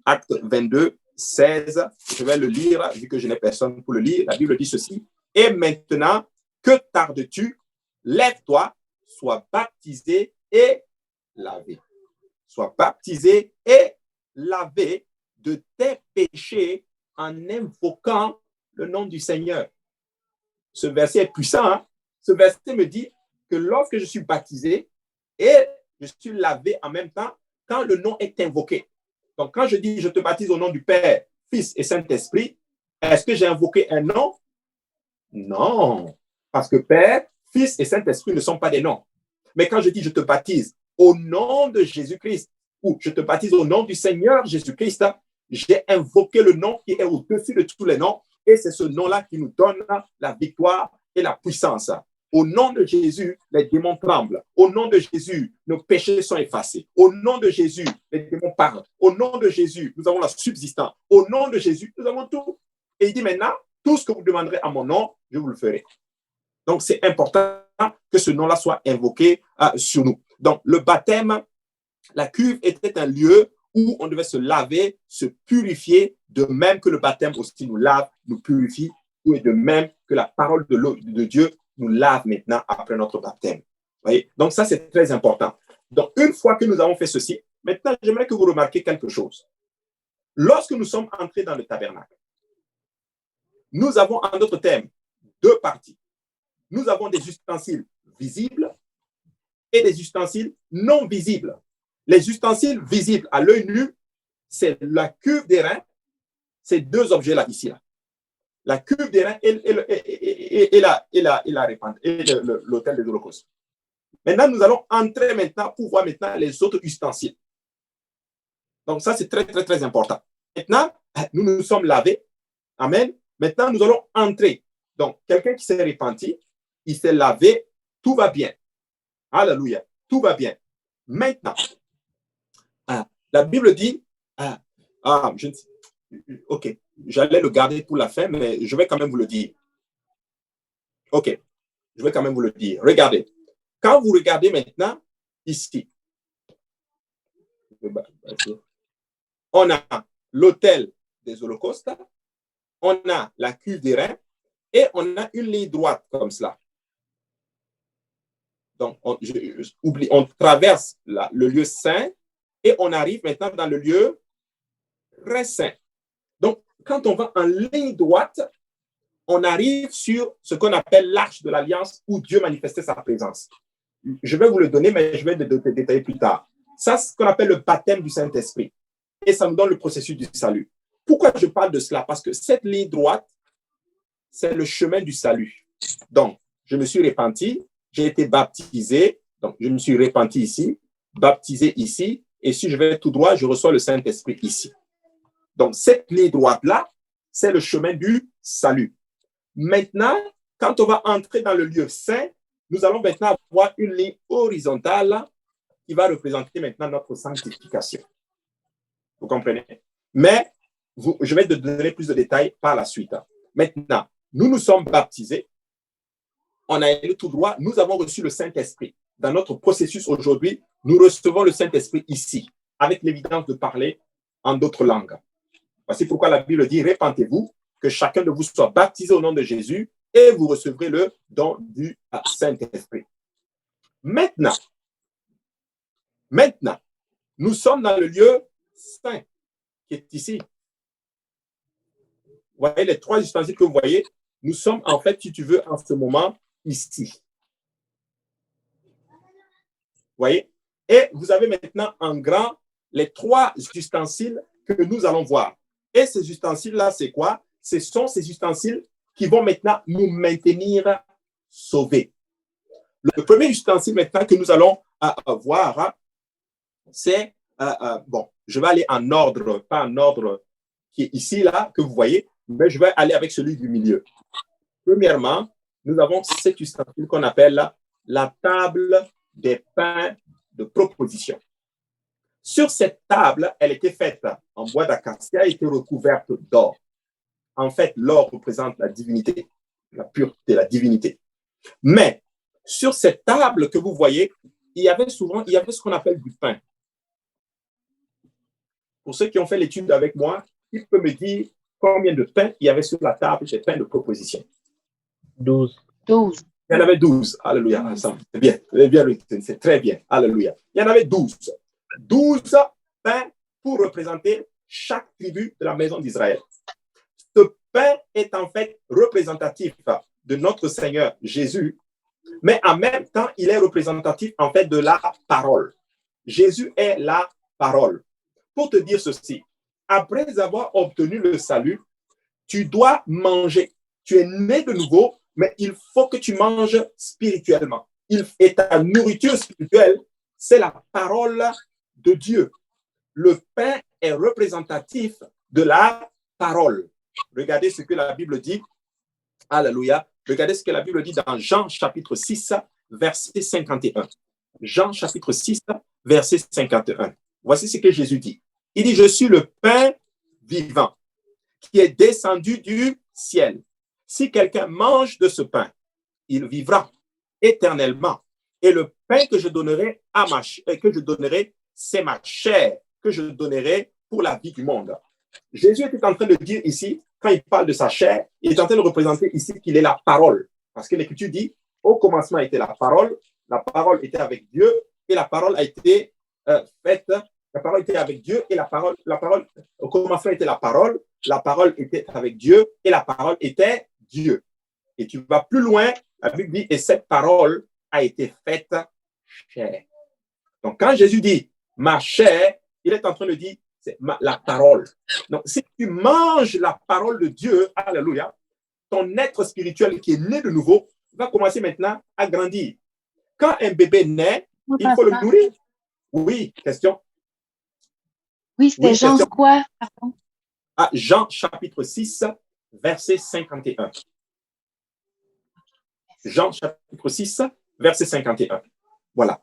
Acte 22, 16. Je vais le lire, vu que je n'ai personne pour le lire. La Bible dit ceci. Et maintenant, que tardes-tu? Lève-toi, sois baptisé et lavé. Sois baptisé et lavé de tes péchés en invoquant le nom du Seigneur. Ce verset est puissant. Hein? Ce verset me dit que lorsque je suis baptisé et je suis lavé en même temps, quand le nom est invoqué. Donc, quand je dis je te baptise au nom du Père, Fils et Saint-Esprit, est-ce que j'ai invoqué un nom? Non. Parce que Père, Fils et Saint-Esprit ne sont pas des noms. Mais quand je dis je te baptise au nom de Jésus-Christ ou je te baptise au nom du Seigneur Jésus-Christ, j'ai invoqué le nom qui est au-dessus de tous les noms et c'est ce nom-là qui nous donne la victoire et la puissance. Au nom de Jésus, les démons tremblent. Au nom de Jésus, nos péchés sont effacés. Au nom de Jésus, les démons parlent. Au nom de Jésus, nous avons la subsistance. Au nom de Jésus, nous avons tout. Et il dit maintenant, tout ce que vous demanderez à mon nom, je vous le ferai. Donc, c'est important que ce nom-là soit invoqué sur nous. Donc, le baptême, la cuve était un lieu où on devait se laver, se purifier, de même que le baptême aussi nous lave, nous purifie, et de même que la parole de Dieu nous lave maintenant après notre baptême. Voyez? Donc, ça, c'est très important. Donc, une fois que nous avons fait ceci, maintenant, j'aimerais que vous remarquiez quelque chose. Lorsque nous sommes entrés dans le tabernacle, nous avons en d'autres termes deux parties. Nous avons des ustensiles visibles et des ustensiles non visibles. Les ustensiles visibles à l'œil nu, c'est la cuve d'airain, ces deux objets-là, ici. Là. La cuve d'airain et l'autel des holocaustes. Maintenant, nous allons entrer maintenant pour voir maintenant les autres ustensiles. Donc, ça, c'est très, très, très important. Maintenant, nous nous sommes lavés. Amen. Maintenant, nous allons entrer. Donc, quelqu'un qui s'est repenti, il s'est lavé, tout va bien. Alléluia. Tout va bien. Maintenant, la Bible dit, ok, j'allais le garder pour la fin, mais je vais quand même vous le dire. Ok, je vais quand même vous le dire. Regardez. Quand vous regardez maintenant, ici, on a l'autel des holocaustes, on a la cuve d'airain et on a une ligne droite comme cela. Donc, on traverse le lieu saint et on arrive maintenant dans le lieu très saint. Donc, quand on va en ligne droite, on arrive sur ce qu'on appelle l'arche de l'alliance où Dieu manifestait sa présence. Je vais vous le donner, mais je vais le détailler plus tard. Ça, c'est ce qu'on appelle le baptême du Saint-Esprit. Et ça nous donne le processus du salut. Pourquoi je parle de cela? Parce que cette ligne droite, c'est le chemin du salut. Donc, je me suis repenti, j'ai été baptisé, donc je me suis repenti ici, baptisé ici, et si je vais tout droit, je reçois le Saint-Esprit ici. Donc, cette ligne droite-là, c'est le chemin du salut. Maintenant, quand on va entrer dans le lieu saint, nous allons maintenant avoir une ligne horizontale qui va représenter maintenant notre sanctification. Vous comprenez? Mais je vais te donner plus de détails par la suite. Maintenant, nous nous sommes baptisés, on a allé tout droit, nous avons reçu le Saint-Esprit. Dans notre processus aujourd'hui, nous recevons le Saint-Esprit ici, avec l'évidence de parler en d'autres langues. Voici pourquoi la Bible dit, répentez-vous, que chacun de vous soit baptisé au nom de Jésus et vous recevrez le don du Saint-Esprit. Maintenant, nous sommes dans le lieu saint qui est ici. Vous voyez les trois ustensiles que vous voyez, nous sommes en fait, si tu veux, en ce moment, ici. voyez? Et vous avez maintenant en grand les 3 ustensiles que nous allons voir. Et ces ustensiles-là, c'est quoi? Ce sont ces ustensiles qui vont maintenant nous maintenir sauvés. Le premier ustensile maintenant que nous allons voir, c'est, bon, je vais aller en ordre, pas en ordre qui est ici, là, que vous voyez, mais je vais aller avec celui du milieu. Premièrement, nous avons cet ustensile qu'on appelle la table des pains de proposition. Sur cette table, elle était faite en bois d'acacia et était recouverte d'or. En fait, l'or représente la divinité, la pureté, la divinité. Mais sur cette table que vous voyez, il y avait ce qu'on appelle du pain. Pour ceux qui ont fait l'étude avec moi, il peut me dire combien de pains il y avait sur la table des pains de proposition? 12. 12. Il y en avait 12. Alléluia. C'est bien. C'est très bien. Alléluia. Il y en avait 12. 12 pains pour représenter chaque tribu de la maison d'Israël. Ce pain est en fait représentatif de notre Seigneur Jésus, mais en même temps, il est représentatif en fait de la parole. Jésus est la parole. Pour te dire ceci, après avoir obtenu le salut, tu dois manger. Tu es né de nouveau, mais il faut que tu manges spirituellement. Et ta nourriture spirituelle, c'est la parole de Dieu. Le pain est représentatif de la parole. Regardez ce que la Bible dit. Alléluia. Regardez ce que la Bible dit dans Jean chapitre 6, verset 51. Jean chapitre 6, verset 51. Voici ce que Jésus dit. Il dit, je suis le pain vivant qui est descendu du ciel. Si quelqu'un mange de ce pain, il vivra éternellement. Et le pain que je donnerai c'est ma chair que je donnerai pour la vie du monde. Jésus était en train de dire ici, quand il parle de sa chair, il est en train de représenter ici qu'il est la parole. Parce que l'Écriture dit, au commencement était la parole était avec Dieu, et la parole a été faite, la parole était avec Dieu, et la parole, au commencement était la parole était avec Dieu, et la parole était Dieu. Et tu vas plus loin, la Bible dit, et cette parole a été faite chair. Donc, quand Jésus dit ma chair, il est en train de dire c'est la parole. Donc, si tu manges la parole de Dieu, alléluia, ton être spirituel qui est né de nouveau va commencer maintenant à grandir. Quand un bébé naît, il faut le nourrir. Oui, question. Oui, c'était Jean quoi? Pardon. Jean chapitre 6, verset 51. Jean chapitre 6, verset 51. Voilà.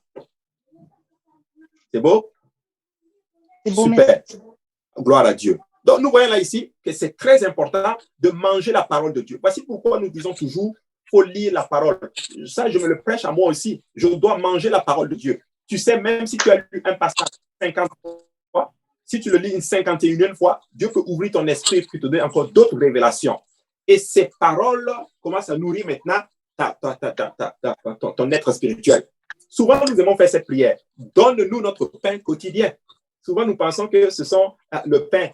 C'est beau? C'est beau, super. merci. Gloire à Dieu. Donc, nous voyons là ici que c'est très important de manger la parole de Dieu. Voici pourquoi nous disons toujours, il faut lire la parole. Ça, je me le prêche à moi aussi. Je dois manger la parole de Dieu. Tu sais, même si tu as lu un passage 50 fois, si tu le lis une 51e fois, Dieu peut ouvrir ton esprit et te donner encore d'autres révélations. Et ces paroles commencent à nourrir maintenant ton être spirituel. Souvent, nous aimons faire cette prière. Donne-nous notre pain quotidien. Souvent, nous pensons que ce sont le pain,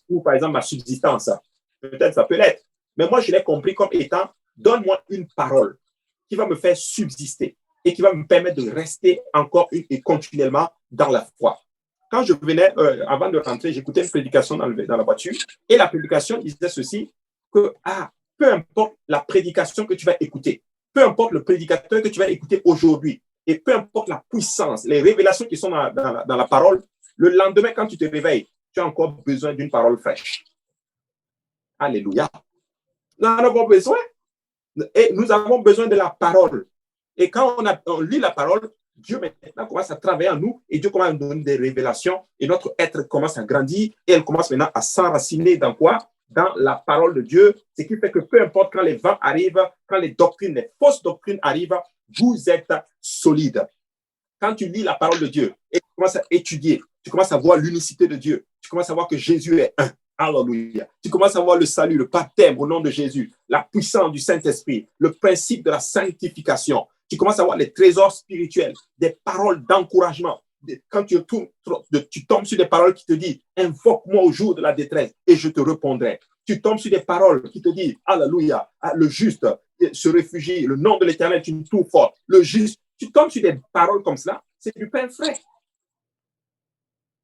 ou par exemple ma subsistance. Peut-être ça peut l'être. Mais moi, je l'ai compris comme étant, donne-moi une parole qui va me faire subsister et qui va me permettre de rester encore et continuellement dans la foi. Quand je venais, avant de rentrer, j'écoutais une prédication dans la voiture et la prédication disait ceci, que peu importe la prédication que tu vas écouter, peu importe le prédicateur que tu vas écouter aujourd'hui, et peu importe la puissance, les révélations qui sont dans la parole, le lendemain, quand tu te réveilles, tu as encore besoin d'une parole fraîche. Alléluia. Nous en avons besoin. Et nous avons besoin de la parole. Et quand on lit la parole, Dieu maintenant commence à travailler en nous et Dieu commence à nous donner des révélations et notre être commence à grandir et elle commence maintenant à s'enraciner dans quoi? Dans la parole de Dieu. Ce qui fait que peu importe quand les vents arrivent, quand les fausses doctrines arrivent, vous êtes solide. Quand tu lis la parole de Dieu et tu commences à étudier, tu commences à voir l'unicité de Dieu, tu commences à voir que Jésus est un. Alléluia. Tu commences à voir le salut, le baptême au nom de Jésus, la puissance du Saint-Esprit, le principe de la sanctification. Tu commences à voir les trésors spirituels, des paroles d'encouragement. Quand tu tombes sur des paroles qui te disent « Invoque-moi au jour de la détresse et je te répondrai ». Tu tombes sur des paroles qui te disent « Alléluia, le juste se réfugie, le nom de l'Éternel est une tour forte. Le juste tu tombes sur des paroles comme cela, c'est du pain frais.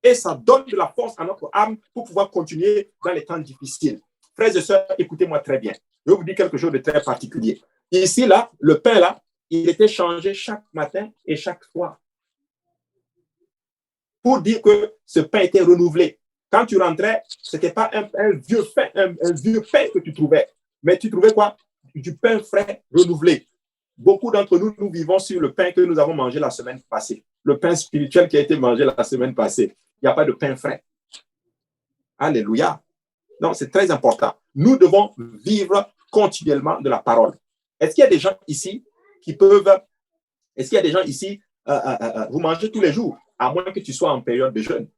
Et ça donne de la force à notre âme pour pouvoir continuer dans les temps difficiles. Frères et sœurs, écoutez-moi très bien. Je vais vous dire quelque chose de très particulier. Ici, là, le pain, là, il était changé chaque matin et chaque soir. Pour dire que ce pain était renouvelé. Quand tu rentrais, ce n'était pas un vieux pain que tu trouvais. Mais tu trouvais quoi? Du pain frais renouvelé. Beaucoup d'entre nous, nous vivons sur le pain que nous avons mangé la semaine passée. Le pain spirituel qui a été mangé la semaine passée. Il n'y a pas de pain frais. Alléluia. Non, c'est très important. Nous devons vivre continuellement de la parole. Est-ce qu'il y a des gens ici qui peuvent... Est-ce qu'il y a des gens ici, vous mangez tous les jours, à moins que tu sois en période de jeûne.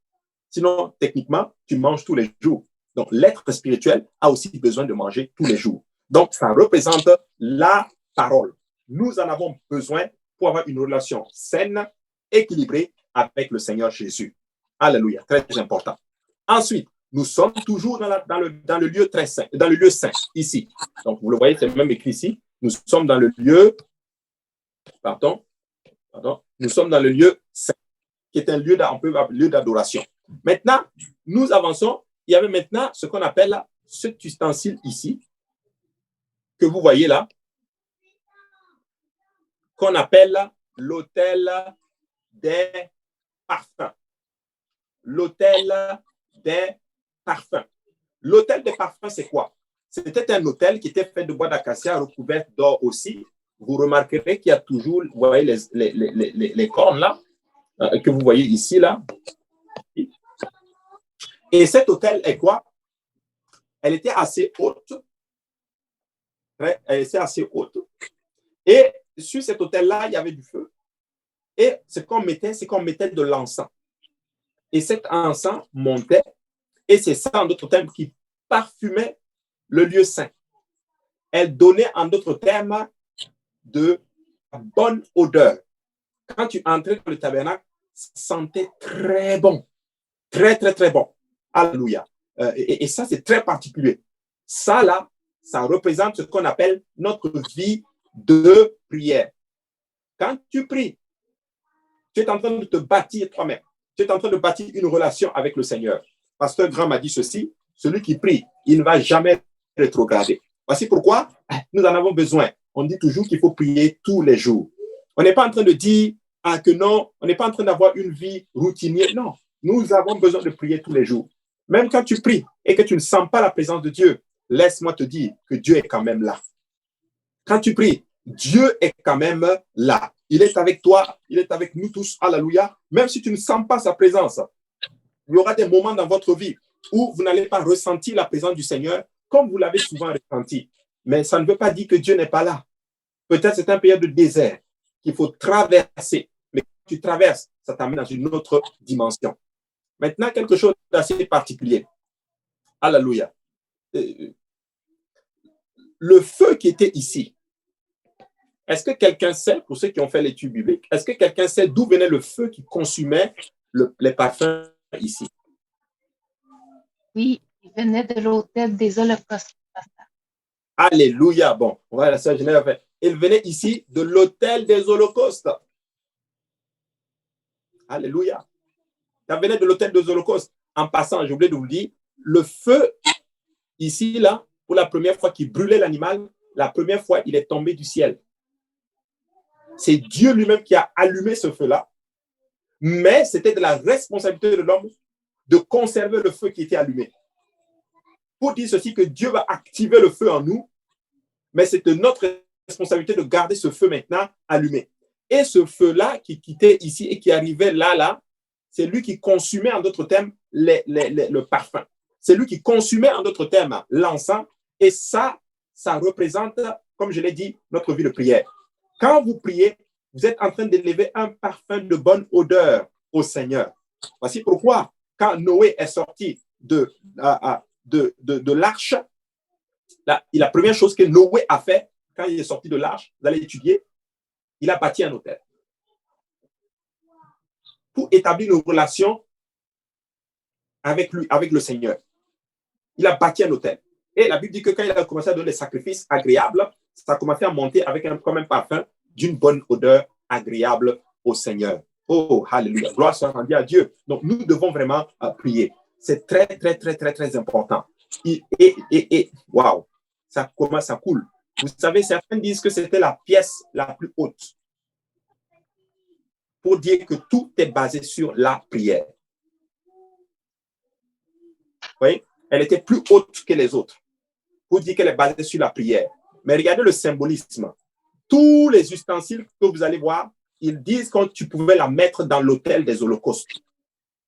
Sinon, techniquement, tu manges tous les jours. Donc, l'être spirituel a aussi besoin de manger tous les jours. Donc, ça représente la parole. Nous en avons besoin pour avoir une relation saine, équilibrée avec le Seigneur Jésus. Alléluia, très important. Ensuite, nous sommes toujours dans le lieu très saint, dans le lieu saint, ici. Donc, vous le voyez, c'est même écrit ici. Nous sommes dans le lieu, nous sommes dans le lieu saint, qui est un lieu d'adoration. Maintenant, nous avançons. Il y avait maintenant ce qu'on appelle cet ustensile ici, que vous voyez là, qu'on appelle l'autel des parfums. L'autel des parfums. L'autel des parfums, c'est quoi? C'était un autel qui était fait de bois d'acacia recouvert d'or aussi. Vous remarquerez qu'il y a toujours, vous voyez les cornes là, que vous voyez ici là. Et cet autel est quoi? Elle était assez haute. Elle était assez haute. Et sur cet autel-là, il y avait du feu. Et ce qu'on mettait, c'est qu'on mettait de l'encens. Et cet encens montait. Et c'est ça, en d'autres termes, qui parfumait le lieu saint. Elle donnait, en d'autres termes, de bonne odeur. Quand tu entrais dans le tabernacle, ça sentait très bon. Très, très, très bon. Alléluia. Et ça, c'est très particulier. Ça, là, ça représente ce qu'on appelle notre vie de prière. Quand tu pries, tu es en train de te bâtir toi-même. Tu es en train de bâtir une relation avec le Seigneur. Pasteur Grand m'a dit ceci, celui qui prie, il ne va jamais rétrograder. Voici pourquoi nous en avons besoin. On dit toujours qu'il faut prier tous les jours. On n'est pas en train de dire que non, on n'est pas en train d'avoir une vie routinière. Non, nous avons besoin de prier tous les jours. Même quand tu pries et que tu ne sens pas la présence de Dieu, laisse-moi te dire que Dieu est quand même là. Quand tu pries, Dieu est quand même là. Il est avec toi, il est avec nous tous. Alléluia. Même si tu ne sens pas sa présence, il y aura des moments dans votre vie où vous n'allez pas ressentir la présence du Seigneur comme vous l'avez souvent ressenti. Mais ça ne veut pas dire que Dieu n'est pas là. Peut-être c'est un période de désert qu'il faut traverser. Mais quand tu traverses, ça t'amène dans une autre dimension. Maintenant, quelque chose d'assez particulier. Alléluia. Le feu qui était ici, est-ce que quelqu'un sait, pour ceux qui ont fait l'étude biblique, est-ce que quelqu'un sait d'où venait le feu qui consumait les parfums ici? Oui, il venait de l'autel des holocaustes. Alléluia. Bon, on va à la sœur Genève. Il venait ici de l'autel des holocaustes. Alléluia. Ça venait de l'autel des holocaustes. En passant, j'ai oublié de vous dire, le feu ici, là, pour la première fois qui brûlait l'animal, la première fois, il est tombé du ciel. C'est Dieu lui-même qui a allumé ce feu-là. Mais c'était de la responsabilité de l'homme de conserver le feu qui était allumé. Pour dire ceci, que Dieu va activer le feu en nous, mais c'est de notre responsabilité de garder ce feu maintenant allumé. Et ce feu-là qui quittait ici et qui arrivait là, c'est lui qui consumait, en d'autres termes, le parfum. C'est lui qui consumait, en d'autres termes, l'encens. Et ça représente, comme je l'ai dit, notre vie de prière. Quand vous priez, vous êtes en train d'élever un parfum de bonne odeur au Seigneur. Voici pourquoi, quand Noé est sorti de l'arche, la première chose que Noé a fait, quand il est sorti de l'arche, vous allez étudier, il a bâti un autel pour établir une relation avec lui, avec le Seigneur. Il a bâti un autel. Et la Bible dit que quand il a commencé à donner des sacrifices agréables, ça a commencé à monter avec comme un parfum d'une bonne odeur agréable au Seigneur. Oh, alléluia. Gloire soit rendue à Dieu. Donc, nous devons vraiment prier. C'est très, très, très, très, très important. Waouh, ça commence, ça coule. Vous savez, certains disent que c'était la pièce la plus haute pour dire que tout est basé sur la prière. Vous voyez? Elle était plus haute que les autres pour dire qu'elle est basée sur la prière. Mais regardez le symbolisme. Tous les ustensiles que vous allez voir, ils disent que tu pouvais la mettre dans l'autel des holocaustes,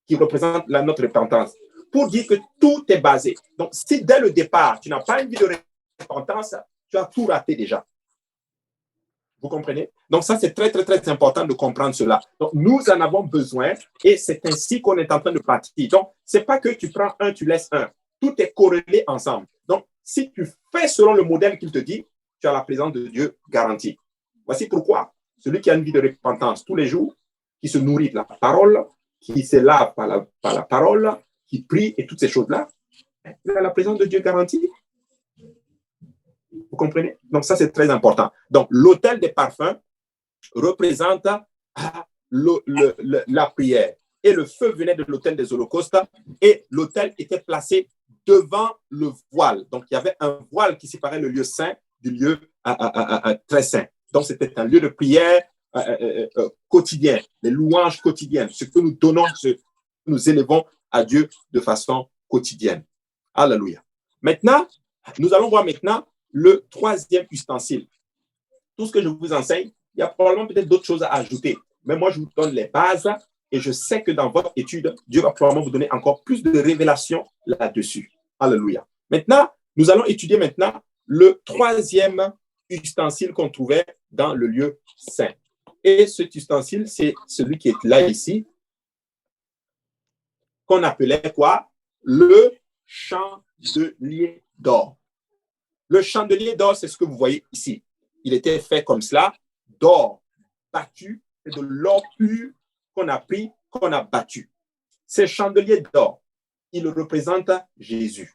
qui représente notre repentance, pour dire que tout est basé. Donc, si dès le départ, tu n'as pas une vie de repentance, tu as tout raté déjà. Vous comprenez? Donc, ça, c'est très, très, très important de comprendre cela. Donc, nous en avons besoin et c'est ainsi qu'on est en train de pratiquer. Donc, ce n'est pas que tu prends un, tu laisses un. Tout est corrélé ensemble. Donc, si tu fais selon le modèle qu'il te dit, tu as la présence de Dieu garantie. Voici pourquoi celui qui a une vie de repentance tous les jours, qui se nourrit de la parole, qui se lave par la parole, qui prie et toutes ces choses-là, il a la présence de Dieu garantie. Vous comprenez? Donc, ça, c'est très important. Donc, l'autel des parfums représente la prière. Et le feu venait de l'autel des holocaustes et l'autel était placé devant le voile. Donc, il y avait un voile qui séparait le lieu saint du lieu très saint. Donc, c'était un lieu de prière quotidien, les louanges quotidiennes, ce que nous donnons, ce que nous élevons à Dieu de façon quotidienne. Alléluia. Maintenant, nous allons voir maintenant le troisième ustensile. Tout ce que je vous enseigne, il y a probablement peut-être d'autres choses à ajouter. Mais moi, je vous donne les bases et je sais que dans votre étude, Dieu va probablement vous donner encore plus de révélations là-dessus. Alléluia. Maintenant, nous allons étudier maintenant le troisième ustensile qu'on trouvait dans le lieu saint. Et cet ustensile, c'est celui qui est là ici, qu'on appelait quoi? Le chandelier d'or. Le chandelier d'or, c'est ce que vous voyez ici. Il était fait comme cela, d'or battu, et de l'or pur qu'on a pris, qu'on a battu. Ces chandeliers d'or, ils représentent Jésus.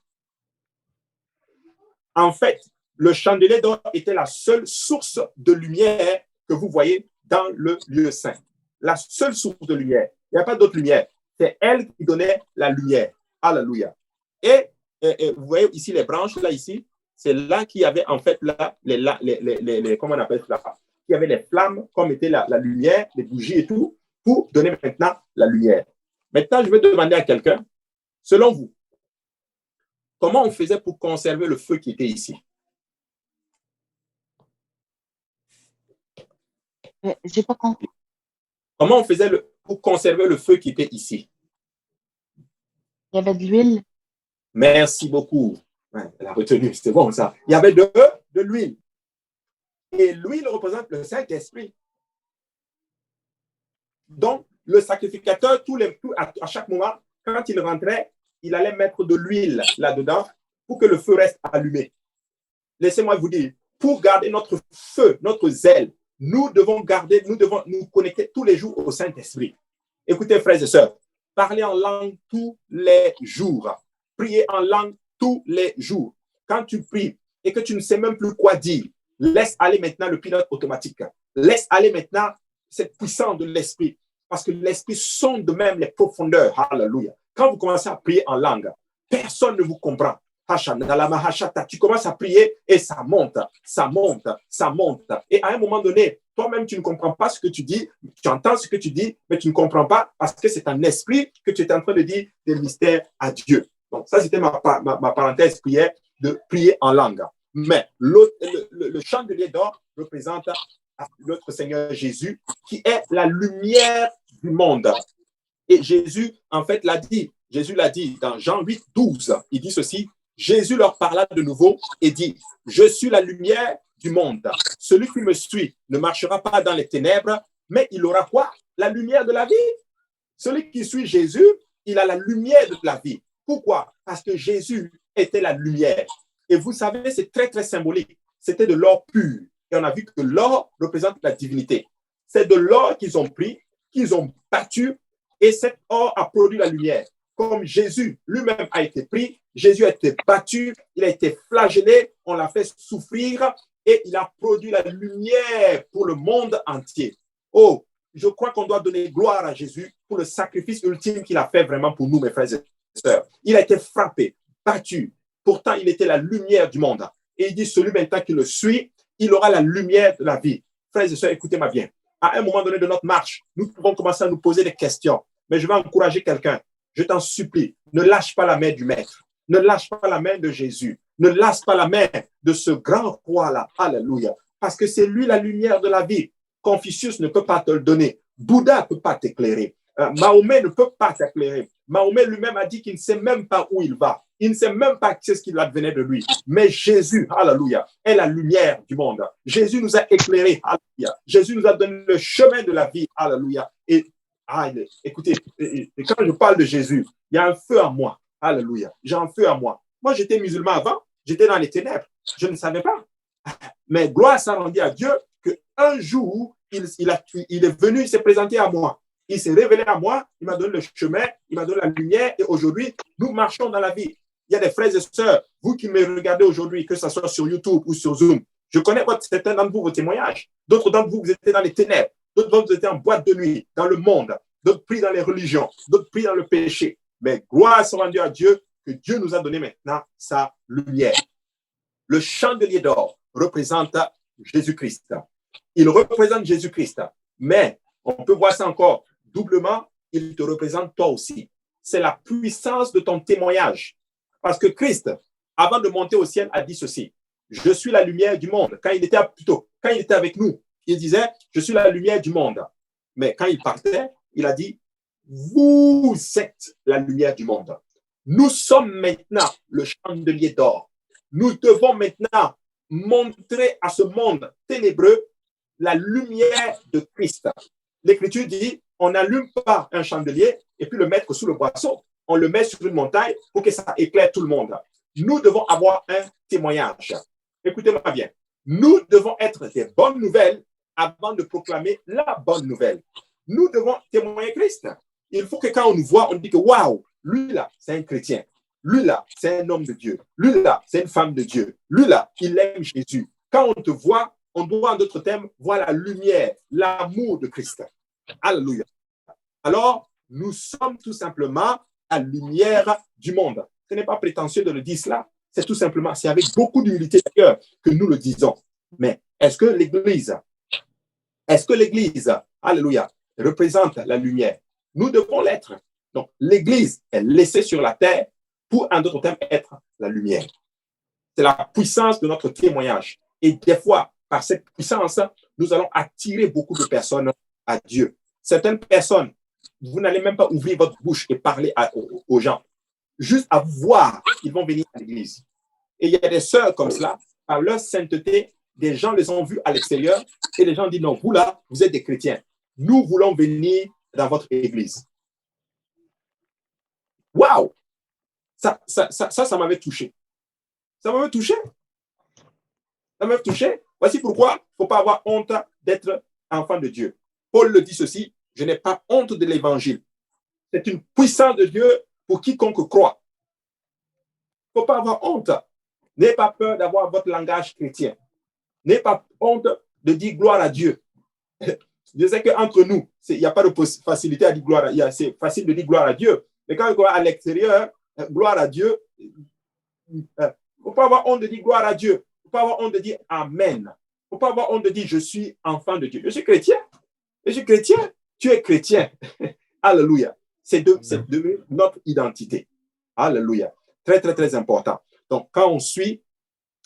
En fait, le chandelier d'or était la seule source de lumière que vous voyez dans le lieu saint. La seule source de lumière. Il n'y a pas d'autre lumière. C'est elle qui donnait la lumière. Alléluia. Et vous voyez ici les branches, là, ici, c'est là qu'il y avait en fait là, comment on appelle ça? Il y avait les flammes, comme était la lumière, les bougies et tout, pour donner maintenant la lumière. Maintenant, je vais demander à quelqu'un, selon vous, comment on faisait pour conserver le feu qui était ici? J'ai pas compris. Comment on faisait pour conserver le feu qui était ici? Il y avait de l'huile. Merci beaucoup. Ouais, elle a retenu, c'est bon ça. Il y avait de l'huile. Et l'huile représente le Saint-Esprit. Donc, le sacrificateur, à chaque moment, quand il rentrait, il allait mettre de l'huile là-dedans pour que le feu reste allumé. Laissez-moi vous dire, pour garder notre feu, notre zèle, nous devons nous connecter tous les jours au Saint-Esprit. Écoutez, frères et sœurs, parlez en langue tous les jours. Priez en langue tous les jours. Quand tu pries et que tu ne sais même plus quoi dire, laisse aller maintenant le pilote automatique. Laisse aller maintenant cette puissance de l'esprit. Parce que l'esprit sonde de même les profondeurs. Alléluia. Quand vous commencez à prier en langue, personne ne vous comprend. Tu commences à prier et ça monte, ça monte, ça monte. Et à un moment donné, toi-même, tu ne comprends pas ce que tu dis. Tu entends ce que tu dis, mais tu ne comprends pas parce que c'est un esprit que tu es en train de dire des mystères à Dieu. Donc, ça, c'était ma parenthèse prière de prier en langue. Mais le chandelier d'or représente notre Seigneur Jésus, qui est la lumière du monde. Et Jésus, en fait, l'a dit. Jésus l'a dit dans Jean 8, 12. Il dit ceci. Jésus leur parla de nouveau et dit, « Je suis la lumière du monde. Celui qui me suit ne marchera pas dans les ténèbres, mais il aura quoi? La lumière de la vie. » Celui qui suit Jésus, il a la lumière de la vie. Pourquoi? Parce que Jésus était la lumière. Et vous savez, c'est très, très symbolique. C'était de l'or pur. Et on a vu que l'or représente la divinité. C'est de l'or qu'ils ont pris, qu'ils ont battu, et cet or a produit la lumière. Comme Jésus lui-même a été pris, Jésus a été battu, il a été flagellé, on l'a fait souffrir, et il a produit la lumière pour le monde entier. Oh, je crois qu'on doit donner gloire à Jésus pour le sacrifice ultime qu'il a fait vraiment pour nous, mes frères et sœurs. Il a été frappé, battu. Pourtant, il était la lumière du monde. Et il dit, celui maintenant qui le suit, il aura la lumière de la vie. Frères et sœurs, écoutez-moi bien. À un moment donné de notre marche, nous pouvons commencer à nous poser des questions. Mais je vais encourager quelqu'un. Je t'en supplie, ne lâche pas la main du Maître. Ne lâche pas la main de Jésus. Ne lâche pas la main de ce grand roi-là. Alléluia. Parce que c'est lui la lumière de la vie. Confucius ne peut pas te le donner. Bouddha ne peut pas t'éclairer. Mahomet ne peut pas t'éclairer. Mahomet lui-même a dit qu'il ne sait même pas où il va. Il ne sait même pas ce qu'il advenait de lui. Mais Jésus, alléluia, est la lumière du monde. Jésus nous a éclairés, alléluia. Jésus nous a donné le chemin de la vie, alléluia. Et écoutez, quand je parle de Jésus, il y a un feu en moi, alléluia. J'ai un feu en moi. Moi, j'étais musulman avant, j'étais dans les ténèbres. Je ne savais pas. Mais gloire s'est rendue à Dieu qu'un jour, il est venu, il s'est présenté à moi. Il s'est révélé à moi, il m'a donné le chemin, il m'a donné la lumière et aujourd'hui, nous marchons dans la vie. Il y a des frères et sœurs, vous qui me regardez aujourd'hui, que ce soit sur YouTube ou sur Zoom, je connais certains d'entre vous, vos témoignages. D'autres d'entre vous, vous étiez dans les ténèbres. D'autres d'entre vous, vous étiez en boîte de nuit, dans le monde. D'autres pris dans les religions. D'autres pris dans le péché. Mais gloire soit rendue à Dieu, que Dieu nous a donné maintenant sa lumière. Le chandelier d'or représente Jésus-Christ. Il représente Jésus-Christ. Mais on peut voir ça encore doublement, il te représente toi aussi. C'est la puissance de ton témoignage. Parce que Christ, avant de monter au ciel, a dit ceci. Je suis la lumière du monde. Quand il était avec nous, il disait, je suis la lumière du monde. Mais quand il partait, il a dit, vous êtes la lumière du monde. Nous sommes maintenant le chandelier d'or. Nous devons maintenant montrer à ce monde ténébreux la lumière de Christ. L'Écriture dit, on n'allume pas un chandelier et puis le mettre sous le boisseau. On le met sur une montagne pour que ça éclaire tout le monde. Nous devons avoir un témoignage. Écoutez-moi bien. Nous devons être des bonnes nouvelles avant de proclamer la bonne nouvelle. Nous devons témoigner Christ. Il faut que quand on nous voit, on dit que waouh, lui là, c'est un chrétien. Lui là, c'est un homme de Dieu. Lui là, c'est une femme de Dieu. Lui là, il aime Jésus. Quand on te voit, on doit en d'autres termes voir la lumière, l'amour de Christ. Alléluia. Alors, nous sommes tout simplement la lumière du monde. Ce n'est pas prétentieux de le dire cela. C'est tout simplement, c'est avec beaucoup d'humilité d'ailleurs que nous le disons. Mais est-ce que l'Église, alléluia, représente la lumière? Nous devons l'être. Donc, l'Église est laissée sur la terre pour, en d'autres termes, être la lumière. C'est la puissance de notre témoignage. Et des fois, par cette puissance, nous allons attirer beaucoup de personnes à Dieu. Certaines personnes, vous n'allez même pas ouvrir votre bouche et parler aux gens. Juste à vous voir, ils vont venir à l'église. Et il y a des sœurs comme cela, par leur sainteté, des gens les ont vus à l'extérieur et les gens disent non, vous là, vous êtes des chrétiens. Nous voulons venir dans votre église. Waouh! Ça m'avait touché. Ça m'avait touché. Ça m'avait touché. Voici pourquoi il ne faut pas avoir honte d'être enfant de Dieu. Paul le dit ceci, je n'ai pas honte de l'évangile. C'est une puissance de Dieu pour quiconque croit. Il ne faut pas avoir honte. N'ayez pas peur d'avoir votre langage chrétien. N'ayez pas honte de dire gloire à Dieu. Je sais qu'entre nous, il n'y a pas de facilité à dire gloire à Dieu. C'est facile de dire gloire à Dieu. Mais quand on est à l'extérieur, gloire à Dieu, il ne faut pas avoir honte de dire gloire à Dieu. Il ne faut pas avoir honte de dire Amen. Il ne faut pas avoir honte de dire je suis enfant de Dieu. Je suis chrétien. Je suis chrétien. Tu es chrétien. Alléluia. C'est de notre identité. Alléluia. Très, très, très important. Donc, quand on suit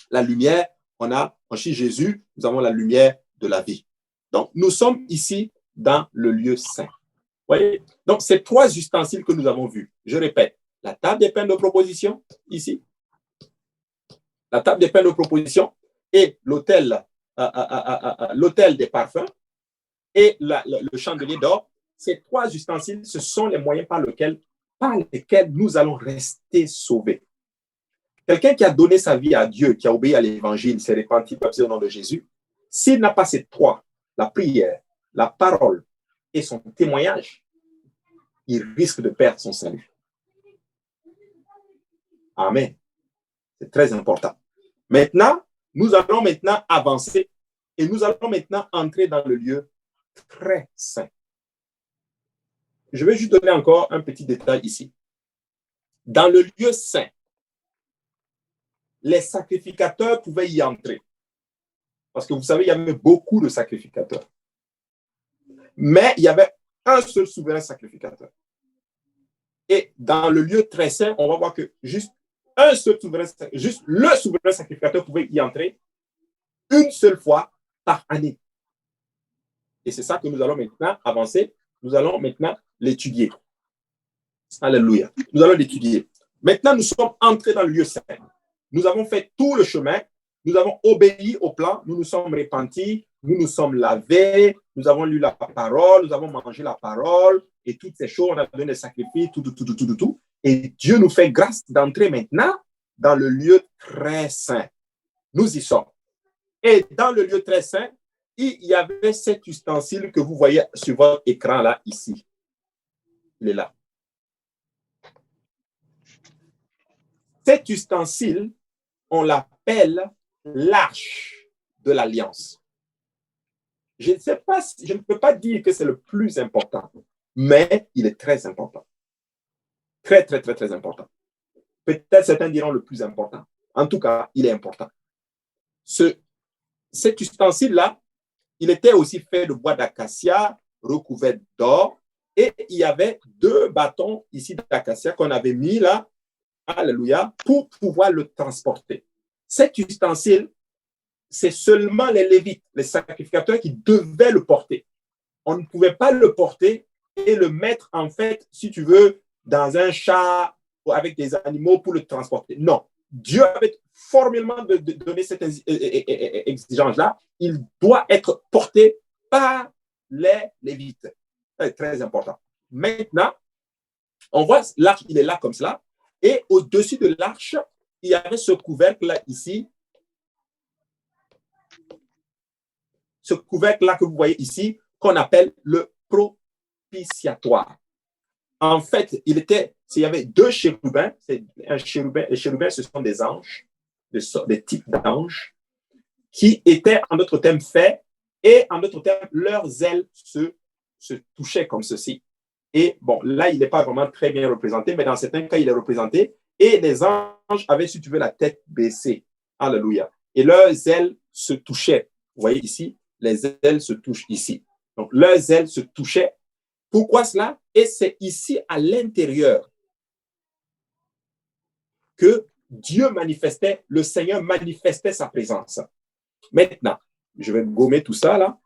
la lumière, on suit Jésus, nous avons la lumière de la vie. Donc, nous sommes ici dans le lieu saint. Vous voyez? Donc, ces trois ustensiles que nous avons vus, je répète, la table des pains de proposition, ici, la table des pains de proposition et l'autel des parfums et le chandelier d'or, ces trois ustensiles, ce sont les moyens par lesquels nous allons rester sauvés. Quelqu'un qui a donné sa vie à Dieu, qui a obéi à l'évangile, s'est repenti au nom de Jésus, s'il n'a pas ces trois, la prière, la parole et son témoignage, il risque de perdre son salut. Amen. C'est très important. Maintenant, nous allons maintenant avancer et nous allons maintenant entrer dans le lieu très saint. Je vais juste donner encore un petit détail ici. Dans le lieu saint, les sacrificateurs pouvaient y entrer. Parce que vous savez, il y avait beaucoup de sacrificateurs. Mais il y avait un seul souverain sacrificateur. Et dans le lieu très saint, on va voir que juste un seul souverain, juste le souverain sacrificateur pouvait y entrer une seule fois par année. Et c'est ça que nous allons maintenant avancer. Nous allons maintenant l'étudier. Alléluia. Nous allons l'étudier. Maintenant, nous sommes entrés dans le lieu saint. Nous avons fait tout le chemin. Nous avons obéi au plan. Nous nous sommes repentis. Nous nous sommes lavés. Nous avons lu la parole. Nous avons mangé la parole. Et toutes ces choses, on a donné des sacrifices, tout. Et Dieu nous fait grâce d'entrer maintenant dans le lieu très saint. Nous y sommes. Et dans le lieu très saint, il y avait cet ustensile que vous voyez sur votre écran là, ici. Il est là. Cet ustensile, on l'appelle l'arche de l'alliance. Je ne sais pas, je ne peux pas dire que c'est le plus important, mais il est très important. Très, très, très, très important. Peut-être certains diront le plus important. En tout cas, il est important. Cet ustensile-là, il était aussi fait de bois d'acacia recouvert d'or et il y avait 2 bâtons ici d'acacia qu'on avait mis là, alléluia, pour pouvoir le transporter. Cet ustensile, c'est seulement les Lévites, les sacrificateurs qui devaient le porter. On ne pouvait pas le porter et le mettre, en fait, si tu veux, dans un char avec des animaux pour le transporter. Non. Dieu avait formellement donné cette exigence-là. Il doit être porté par les Lévites. C'est très important. Maintenant, on voit l'arche, il est là comme cela. Et au-dessus de l'arche, il y avait ce couvercle-là ici. Ce couvercle-là que vous voyez ici, qu'on appelle le propitiatoire. En fait, il y avait 2 chérubins. Les chérubins, ce sont des anges, des types d'anges, qui étaient, en d'autres termes, faits, et en d'autres termes, leurs ailes se touchaient comme ceci. Et bon, là, il n'est pas vraiment très bien représenté, mais dans certains cas, il est représenté. Et les anges avaient, si tu veux, la tête baissée. Alléluia. Et leurs ailes se touchaient. Vous voyez ici, les ailes se touchent ici. Donc, leurs ailes se touchaient. Pourquoi cela? Et c'est ici, à l'intérieur, que Dieu manifestait, le Seigneur manifestait sa présence. Maintenant, je vais gommer tout ça là,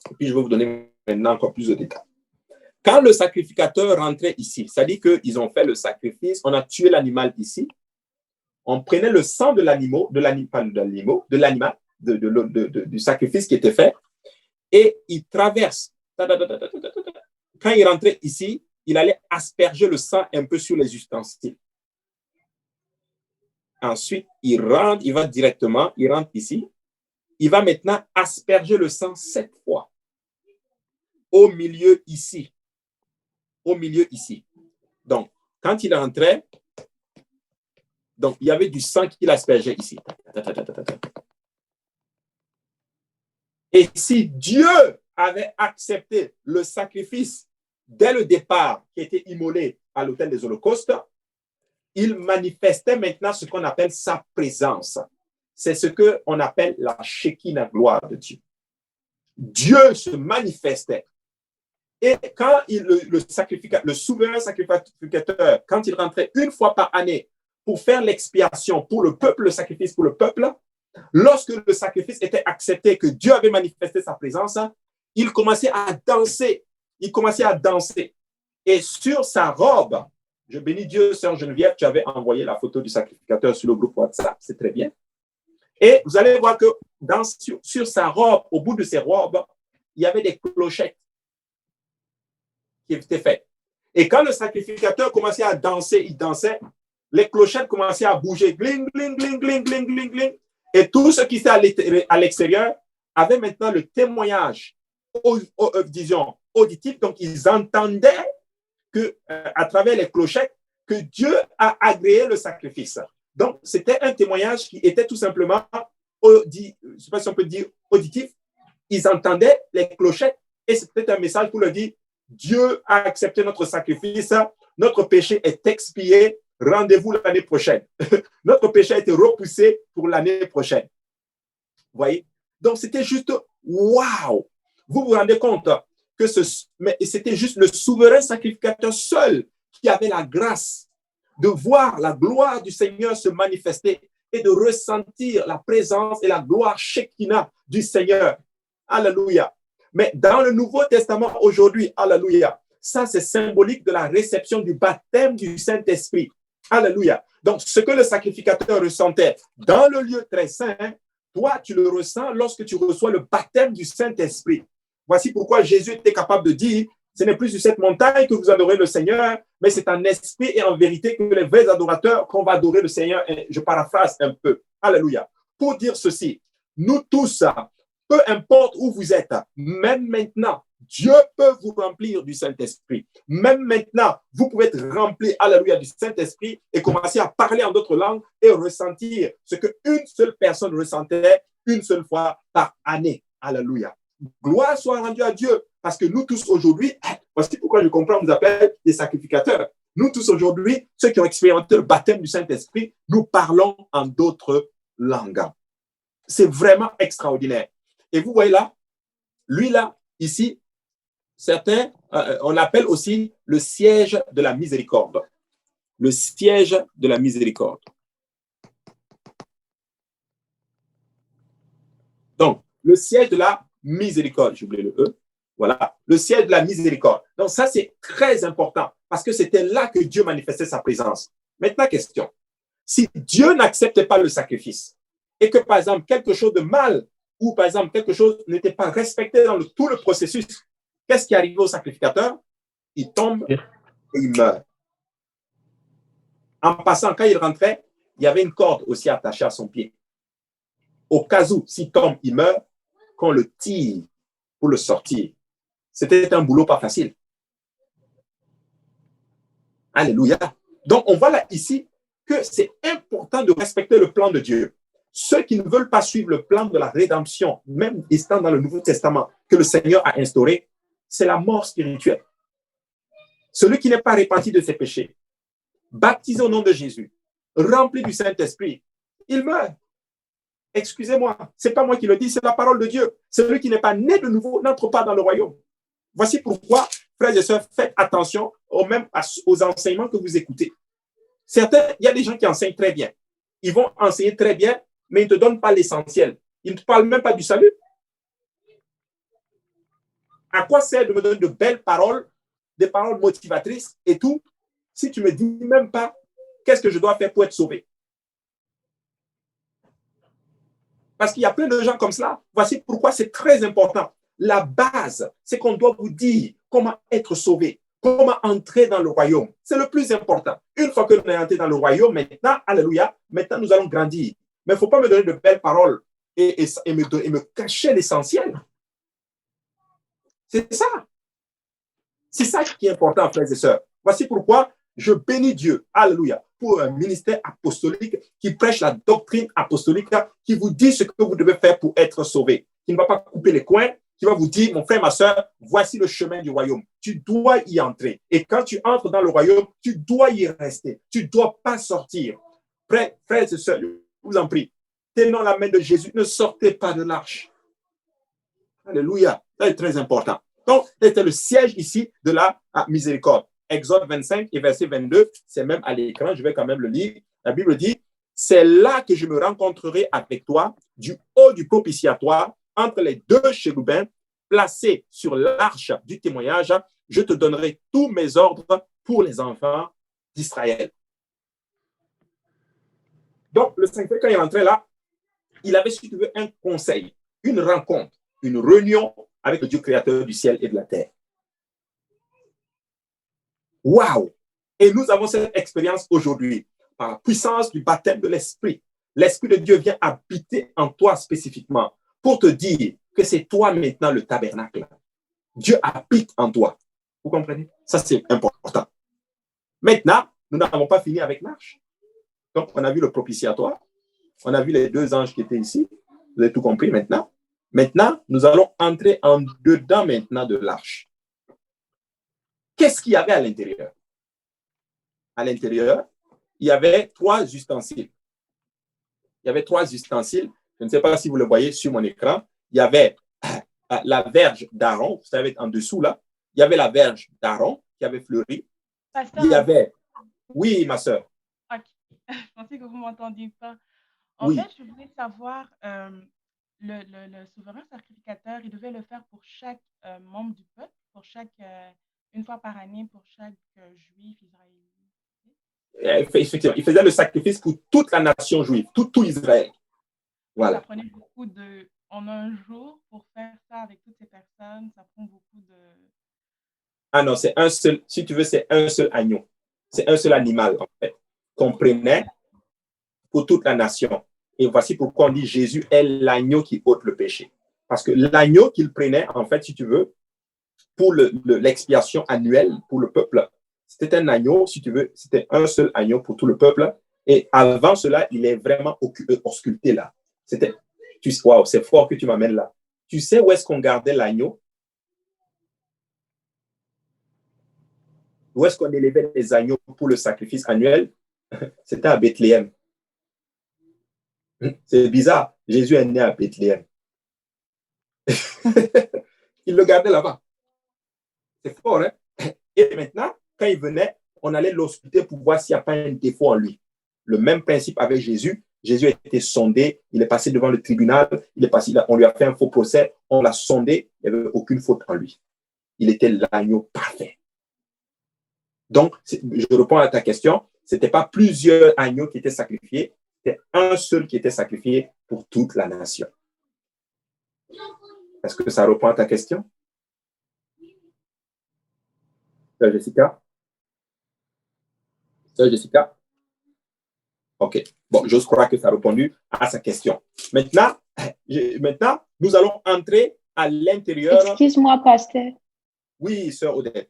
et puis je vais vous donner maintenant encore plus de détails. Quand le sacrificateur rentrait ici, c'est-à-dire qu'ils ont fait le sacrifice, on a tué l'animal ici, on prenait le sang de l'animal, du sacrifice qui était fait, et il traverse. Quand il rentrait ici, il allait asperger le sang un peu sur les ustensiles. Ensuite, il rentre, il va directement, il rentre ici. Il va maintenant asperger le sang 7 fois. Au milieu ici. Au milieu ici. Donc, quand il rentrait, donc il y avait du sang qu'il aspergeait ici. Et si Dieu avait accepté le sacrifice dès le départ qui était immolé à l'autel des holocaustes, il manifestait maintenant ce qu'on appelle sa présence. C'est ce qu'on appelle la Shekinah, gloire de Dieu. Dieu se manifestait. Et quand le souverain sacrificateur, quand il rentrait une fois par année pour faire l'expiation pour le peuple, le sacrifice pour le peuple, lorsque le sacrifice était accepté, que Dieu avait manifesté sa présence, il commençait à danser. Il commençait à danser. Et sur sa robe, je bénis Dieu, sœur Geneviève, tu avais envoyé la photo du sacrificateur sur le groupe WhatsApp, c'est très bien. Et vous allez voir que sur sa robe, au bout de ses robes, il y avait des clochettes qui étaient faites. Et quand le sacrificateur commençait à danser, il dansait, les clochettes commençaient à bouger, gling, gling, gling, gling, gling, gling, gling. Et tout ce qui était à l'extérieur avait maintenant le témoignage, disons, auditif. Donc, ils entendaient que, à travers les clochettes, que Dieu a agréé le sacrifice. Donc, c'était un témoignage qui était tout simplement, je ne sais pas si on peut dire auditif. Ils entendaient les clochettes Et c'est peut-être un message pour leur dire, Dieu a accepté notre sacrifice, notre péché est expié, rendez-vous l'année prochaine. Notre péché a été repoussé pour l'année prochaine. Vous voyez? Donc, c'était juste, waouh! Vous vous rendez compte que c'était juste le souverain sacrificateur seul qui avait la grâce de voir la gloire du Seigneur se manifester et de ressentir la présence et la gloire Shekinah du Seigneur. Alléluia. Mais dans le Nouveau Testament aujourd'hui, alléluia, ça c'est symbolique de la réception du baptême du Saint-Esprit. Alléluia. Donc, ce que le sacrificateur ressentait dans le lieu très saint, toi, tu le ressens lorsque tu reçois le baptême du Saint-Esprit. Voici pourquoi Jésus était capable de dire, ce n'est plus sur cette montagne que vous adorez le Seigneur, mais c'est en esprit et en vérité que les vrais adorateurs qu'on va adorer le Seigneur. Et je paraphrase un peu. Alléluia. Pour dire ceci, nous tous, peu importe où vous êtes, même maintenant, Dieu peut vous remplir du Saint-Esprit. Même maintenant, vous pouvez être rempli, alléluia, du Saint-Esprit et commencer à parler en d'autres langues et ressentir ce qu'une seule personne ressentait une seule fois par année. Alléluia. Gloire soit rendue à Dieu, parce que nous tous aujourd'hui, voici pourquoi je comprends, on nous appelle des sacrificateurs. Nous tous aujourd'hui, ceux qui ont expérimenté le baptême du Saint-Esprit, nous parlons en d'autres langues. C'est vraiment extraordinaire. Et vous voyez là, lui là, ici, certains, on l'appelle aussi le siège de la miséricorde. Le siège de la miséricorde. Donc, le siège de la miséricorde, j'ai oublié le E. Voilà, le siège de la miséricorde. Donc, ça, c'est très important parce que c'était là que Dieu manifestait sa présence. Maintenant, question. Si Dieu n'acceptait pas le sacrifice et que, par exemple, quelque chose de mal ou, par exemple, quelque chose n'était pas respecté dans tout le processus, qu'est-ce qui arrivait au sacrificateur? Il tombe et il meurt. En passant, quand il rentrait, il y avait une corde aussi attachée à son pied. Au cas où, s'il tombe, il meurt, qu'on le tire pour le sortir. C'était un boulot pas facile. Alléluia. Donc, on voit là ici que c'est important de respecter le plan de Dieu. Ceux qui ne veulent pas suivre le plan de la rédemption, même étant dans le Nouveau Testament, que le Seigneur a instauré, c'est la mort spirituelle. Celui qui n'est pas repenti de ses péchés, baptisé au nom de Jésus, rempli du Saint-Esprit, il meurt. Excusez-moi, ce n'est pas moi qui le dis, c'est la parole de Dieu. Celui qui n'est pas né de nouveau n'entre pas dans le royaume. Voici pourquoi, frères et sœurs, faites attention aux enseignements que vous écoutez. Certains, il y a des gens qui enseignent très bien. Ils vont enseigner très bien, mais ils ne te donnent pas l'essentiel. Ils ne te parlent même pas du salut. À quoi sert de me donner de belles paroles, des paroles motivatrices et tout, si tu ne me dis même pas qu'est-ce que je dois faire pour être sauvé? Parce qu'il y a plein de gens comme cela. Voici pourquoi c'est très important. La base, c'est qu'on doit vous dire comment être sauvé, comment entrer dans le royaume. C'est le plus important. Une fois que nous sommes entrés dans le royaume, maintenant, alléluia, maintenant nous allons grandir. Mais il ne faut pas me donner de belles paroles et me cacher l'essentiel. C'est ça. C'est ça qui est important, frères et sœurs. Voici pourquoi je bénis Dieu, alléluia, pour un ministère apostolique qui prêche la doctrine apostolique, qui vous dit ce que vous devez faire pour être sauvé, qui ne va pas couper les coins, qui va vous dire, mon frère, ma soeur, voici le chemin du royaume. Tu dois y entrer. Et quand tu entres dans le royaume, tu dois y rester. Tu ne dois pas sortir. Frères et sœurs, je vous en prie, tenons la main de Jésus, ne sortez pas de l'arche. Alléluia. Ça est très important. Donc, c'était le siège ici de la miséricorde. Exode 25 et verset 22, c'est même à l'écran, je vais quand même le lire. La Bible dit, c'est là que je me rencontrerai avec toi du haut du propitiatoire, entre les deux chérubins, placés sur l'arche du témoignage, je te donnerai tous mes ordres pour les enfants d'Israël. Donc, le Saint-Esprit, quand il rentrait là, il avait, si tu veux, un conseil, une rencontre, une réunion avec le Dieu créateur du ciel et de la terre. Waouh! Et nous avons cette expérience aujourd'hui, par la puissance du baptême de l'Esprit. L'Esprit de Dieu vient habiter en toi spécifiquement pour te dire que c'est toi maintenant le tabernacle. Dieu habite en toi. Vous comprenez? Ça, c'est important. Maintenant, nous n'avons pas fini avec l'arche. Donc, on a vu le propitiatoire. On a vu les deux anges qui étaient ici. Vous avez tout compris maintenant. Maintenant, nous allons entrer en dedans maintenant de l'arche. Qu'est-ce qu'il y avait à l'intérieur? À l'intérieur, il y avait 3 ustensiles. Il y avait 3 ustensiles. Je ne sais pas si vous le voyez sur mon écran. Il y avait la verge d'Aaron, vous savez, en dessous là. Il y avait la verge d'Aaron qui avait fleuri. Il y avait... Oui, ma soeur. Ok. Je pensais que vous ne m'entendiez pas. Oui. En fait, je voulais savoir, le souverain sacrificateur, il devait le faire pour chaque membre du peuple, pour chaque, une fois par année, pour chaque juif israélien. Effectivement, il faisait le sacrifice pour toute la nation juive, tout Israël. Voilà. Ça prenait beaucoup de... En un jour, pour faire ça avec toutes ces personnes, ça prend beaucoup de... Ah non, c'est un seul, si tu veux, c'est un seul agneau. C'est un seul animal, en fait, qu'on prenait pour toute la nation. Et voici pourquoi on dit Jésus est l'agneau qui ôte le péché. Parce que l'agneau qu'il prenait, en fait, si tu veux, pour l'expiation annuelle pour le peuple, c'était un agneau, si tu veux, c'était un seul agneau pour tout le peuple. Et avant cela, il est vraiment ausculté là. Waouh, c'est fort que tu m'amènes là. Tu sais où est-ce qu'on gardait l'agneau? Où est-ce qu'on élevait les agneaux pour le sacrifice annuel? C'était à Bethléem. C'est bizarre. Jésus est né à Bethléem. Il le gardait là-bas. C'est fort, hein? Et maintenant, quand il venait, on allait l'ausculter pour voir s'il n'y a pas un défaut en lui. Le même principe avec Jésus. Jésus a été sondé, il est passé devant le tribunal, on lui a fait un faux procès, on l'a sondé, il n'y avait aucune faute en lui. Il était l'agneau parfait. Donc, je réponds à ta question, ce n'était pas plusieurs agneaux qui étaient sacrifiés, c'était un seul qui était sacrifié pour toute la nation. Est-ce que ça répond à ta question? Sœur Jessica? Sœur Jessica? OK. Bon, j'ose croire que ça a répondu à sa question. Maintenant, nous allons entrer à l'intérieur. Excuse-moi, pasteur. Oui, sœur Odette.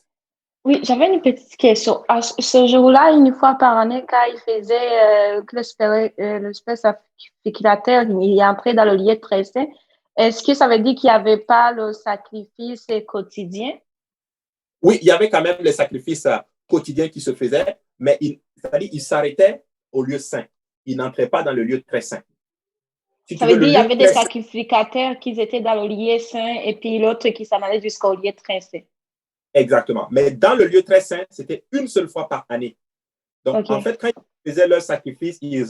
Oui, j'avais une petite question. À ce jour-là, une fois par année, quand il faisait le sacrificateur, il entrait dans le lieu très saint, est-ce que ça veut dire qu'il n'y avait pas le sacrifice quotidien? Oui, il y avait quand même les sacrifices quotidiens qui se faisaient, mais c'est-à-dire il s'arrêtait au lieu saint. Il n'entrait pas dans le lieu très saint. Si ça veut dire qu'il y avait des sacrificateurs qui étaient dans le lieu saint et puis l'autre qui s'en allait jusqu'au lieu très saint. Exactement. Mais dans le lieu très saint, c'était une seule fois par année. Donc, en fait, quand ils faisaient leur sacrifice, les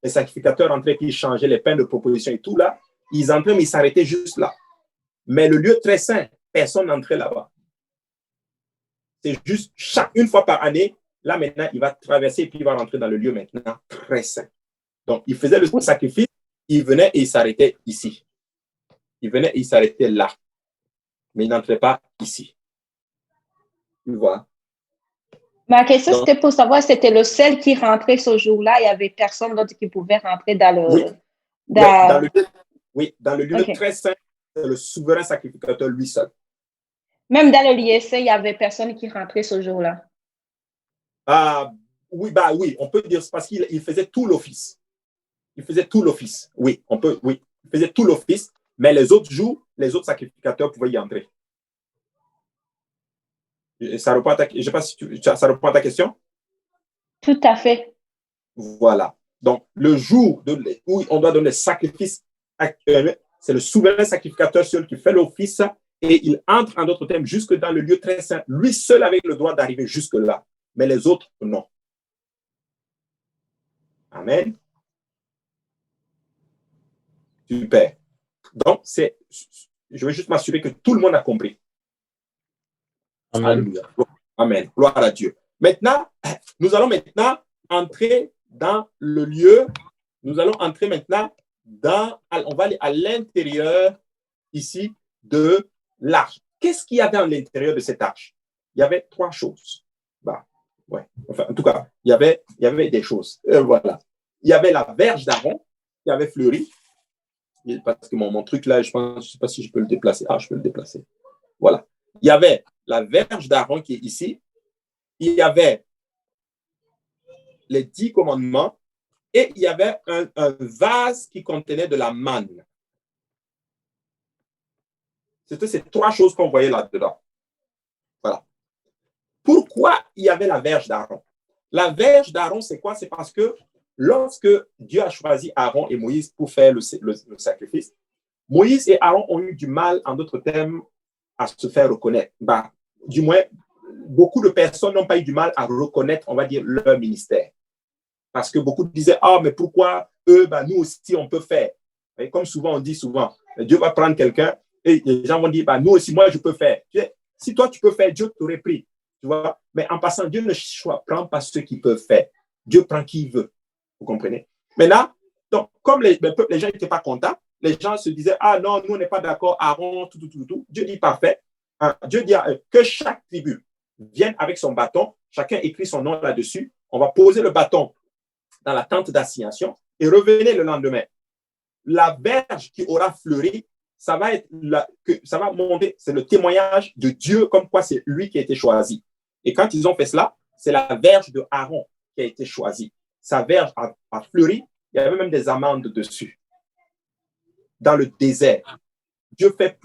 sacrificateurs entraient, puis ils changeaient les pains de proposition et tout là. Ils entraient, mais ils s'arrêtaient juste là. Mais le lieu très saint, personne n'entrait là-bas. C'est juste une fois par année. Là, maintenant, il va traverser et puis il va rentrer dans le lieu maintenant très saint. Donc, il faisait le sacrifice, il venait et il s'arrêtait ici. Il venait et il s'arrêtait là. Mais il n'entrait pas ici. Tu vois? Ma question, c'était pour savoir si c'était le seul qui rentrait ce jour-là. Il n'y avait personne d'autre qui pouvait rentrer dans le... Oui, dans le lieu très saint, c'est le souverain sacrificateur lui seul. Même dans le lieu saint, il n'y avait personne qui rentrait ce jour-là. Oui, on peut dire parce qu'il faisait tout l'office. Il faisait tout l'office. Oui, il faisait tout l'office, mais les autres jours, les autres sacrificateurs pouvaient y entrer. Ça répond à ta, je sais pas si ça répond à ta question? Tout à fait. Voilà. Donc, le jour où on doit donner le sacrifice actuel, c'est le souverain sacrificateur seul qui fait l'office et il entre, en d'autres termes, jusque dans le lieu très saint. Lui seul avec le droit d'arriver jusque-là, mais les autres, non. Amen. Super. Donc, je veux juste m'assurer que tout le monde a compris. Amen. Alléluia. Amen. Gloire à Dieu. Maintenant, nous allons maintenant entrer dans le lieu. Nous allons entrer maintenant on va aller à l'intérieur ici de l'arche. Qu'est-ce qu'il y avait à l'intérieur de cette arche? Il y avait 3 choses. En tout cas, il y avait des choses. Voilà. Il y avait la verge d'Aaron qui avait fleuri. Parce que mon truc là, je ne sais pas si je peux le déplacer. Je peux le déplacer. Voilà. Il y avait la verge d'Aaron qui est ici. Il y avait les 10 commandements et il y avait un vase qui contenait de la manne. C'était ces trois choses qu'on voyait là-dedans. Voilà. Pourquoi il y avait la verge d'Aaron? La verge d'Aaron, c'est quoi? C'est parce que lorsque Dieu a choisi Aaron et Moïse pour faire le sacrifice, Moïse et Aaron ont eu du mal, en d'autres termes, à se faire reconnaître. Du moins, beaucoup de personnes n'ont pas eu du mal à reconnaître, on va dire, leur ministère. Parce que beaucoup disaient, ah, mais pourquoi eux, nous aussi, on peut faire. Et comme souvent, on dit souvent, Dieu va prendre quelqu'un et les gens vont dire, nous aussi, moi, je peux faire. Si toi, tu peux faire, Dieu t'aurait pris. Tu vois? Mais en passant, Dieu ne prend pas ceux qui peuvent faire. Dieu prend qui il veut. Vous comprenez? Maintenant, donc, comme les gens n'étaient pas contents, les gens se disaient, ah non, nous, on n'est pas d'accord, Aaron, tout. Dieu dit, parfait. Dieu dit que chaque tribu vienne avec son bâton, chacun écrit son nom là-dessus, on va poser le bâton dans la tente d'assignation et revenez le lendemain. La verge qui aura fleuri, ça va monter, c'est le témoignage de Dieu comme quoi c'est lui qui a été choisi. Et quand ils ont fait cela, c'est la verge de Aaron qui a été choisie. Sa verge a fleuri, il y avait même des amandes dessus. Dans le désert, Dieu fait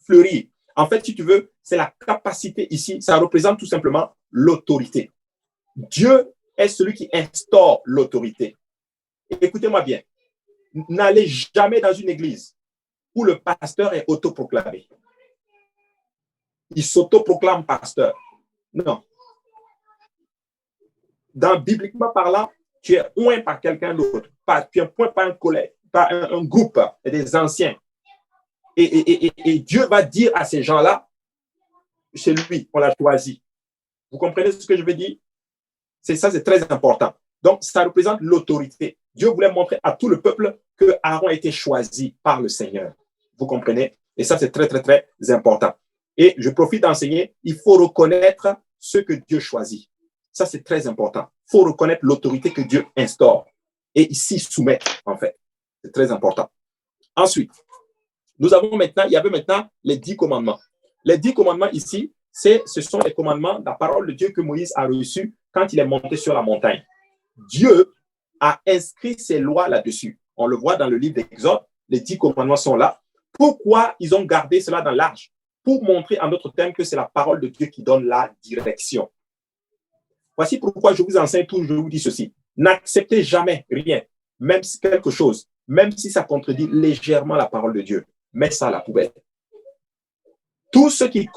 fleurir. En fait, si tu veux, c'est la capacité ici, ça représente tout simplement l'autorité. Dieu est celui qui instaure l'autorité. Écoutez-moi bien, n'allez jamais dans une église où le pasteur est autoproclamé. Il s'autoproclame pasteur. Non. Bibliquement parlant, tu es oint par quelqu'un d'autre. Tu es point par un collègue, par un groupe des anciens. Et Dieu va dire à ces gens-là, c'est lui qu'on l'a choisi. Vous comprenez ce que je veux dire? C'est très important. Donc, ça représente l'autorité. Dieu voulait montrer à tout le peuple que Aaron a été choisi par le Seigneur. Vous comprenez? Et ça, c'est très, très, très important. Et je profite d'enseigner, il faut reconnaître ce que Dieu choisit. Ça, c'est très important. Il faut reconnaître l'autorité que Dieu instaure et s'y soumettre, en fait. C'est très important. Ensuite, il y avait maintenant les 10 commandements. Les 10 commandements ici, ce sont les commandements de la parole de Dieu que Moïse a reçus quand il est monté sur la montagne. Dieu a inscrit ses lois là-dessus. On le voit dans le livre d'Exode, les 10 commandements sont là. Pourquoi ils ont gardé cela dans l'arche? Pour montrer en d'autres termes que c'est la parole de Dieu qui donne la direction. Voici pourquoi je vous enseigne toujours, je vous dis ceci. N'acceptez jamais rien, même si quelque chose, même si ça contredit légèrement la parole de Dieu. Mets ça à la poubelle. Tout ce qui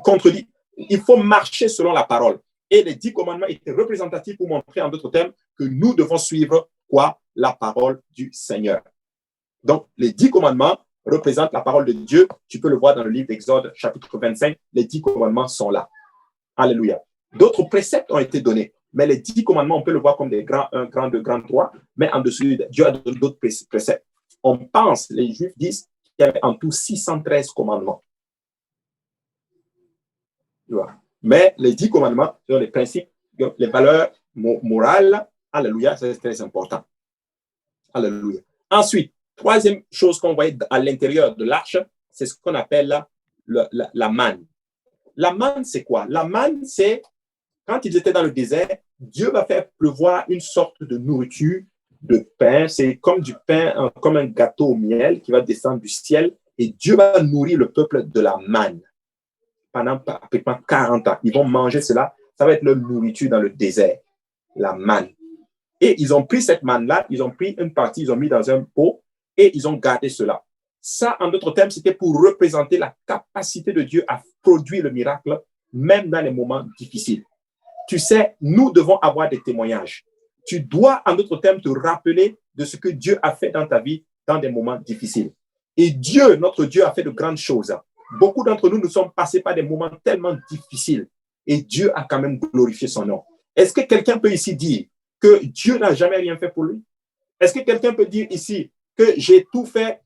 contredit, il faut marcher selon la parole. Et les 10 commandements étaient représentatifs pour montrer en d'autres termes que nous devons suivre quoi? La parole du Seigneur. Donc, les 10 commandements représentent la parole de Dieu. Tu peux le voir dans le livre d'Exode, chapitre 25. Les 10 commandements sont là. Alléluia. D'autres préceptes ont été donnés. Mais les 10 commandements, on peut le voir comme des grands 1, grand 2, grand 3. Mais en dessous, Dieu a donné d'autres préceptes. On pense, les Juifs disent qu'il y avait en tout 613 commandements. Mais les 10 commandements sont les principes, les valeurs morales. Alléluia, c'est très important. Alléluia. Ensuite, troisième chose qu'on voyait à l'intérieur de l'arche, c'est ce qu'on appelle la manne. La manne, c'est quoi? La manne, c'est quand ils étaient dans le désert, Dieu va faire pleuvoir une sorte de nourriture, de pain. C'est comme du pain, comme un gâteau au miel qui va descendre du ciel. Et Dieu va nourrir le peuple de la manne pendant à peu près 40 ans. Ils vont manger cela. Ça va être leur nourriture dans le désert, la manne. Et ils ont pris cette manne-là, ils ont pris une partie, ils ont mis dans un pot et ils ont gardé cela. Ça, en d'autres termes, c'était pour représenter la capacité de Dieu à produire le miracle, même dans les moments difficiles. Tu sais, nous devons avoir des témoignages. Tu dois, en d'autres termes, te rappeler de ce que Dieu a fait dans ta vie dans des moments difficiles. Et Dieu, notre Dieu, a fait de grandes choses. Beaucoup d'entre nous, nous sommes passés par des moments tellement difficiles et Dieu a quand même glorifié son nom. Est-ce que quelqu'un peut ici dire que Dieu n'a jamais rien fait pour lui? Est-ce que quelqu'un peut dire ici que j'ai tout fait,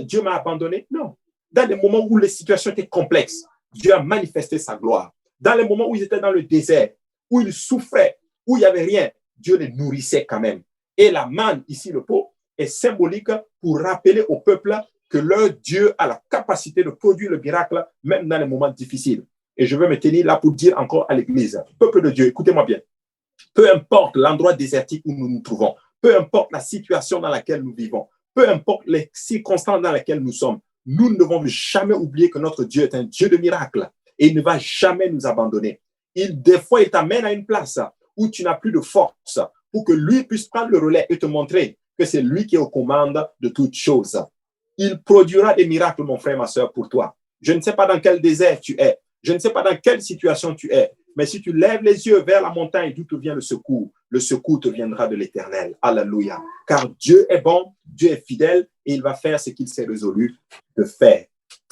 Dieu m'a abandonné? Non. Dans les moments où les situations étaient complexes, Dieu a manifesté sa gloire. Dans les moments où ils étaient dans le désert, où ils souffraient, où il n'y avait rien, Dieu les nourrissait quand même. Et la manne, ici le pot, est symbolique pour rappeler au peuple que leur Dieu a la capacité de produire le miracle, même dans les moments difficiles. Et je veux me tenir là pour dire encore à l'Église, peuple de Dieu, écoutez-moi bien. Peu importe l'endroit désertique où nous nous trouvons, peu importe la situation dans laquelle nous vivons, peu importe les circonstances dans lesquelles nous sommes, nous ne devons jamais oublier que notre Dieu est un Dieu de miracles et il ne va jamais nous abandonner. Des fois, il t'amène à une place où tu n'as plus de force pour que lui puisse prendre le relais et te montrer que c'est lui qui est aux commandes de toutes choses. Il produira des miracles, mon frère, ma soeur, pour toi. Je ne sais pas dans quel désert tu es. Je ne sais pas dans quelle situation tu es. Mais si tu lèves les yeux vers la montagne d'où te vient le secours te viendra de l'Éternel. Alléluia. Car Dieu est bon, Dieu est fidèle et il va faire ce qu'il s'est résolu de faire.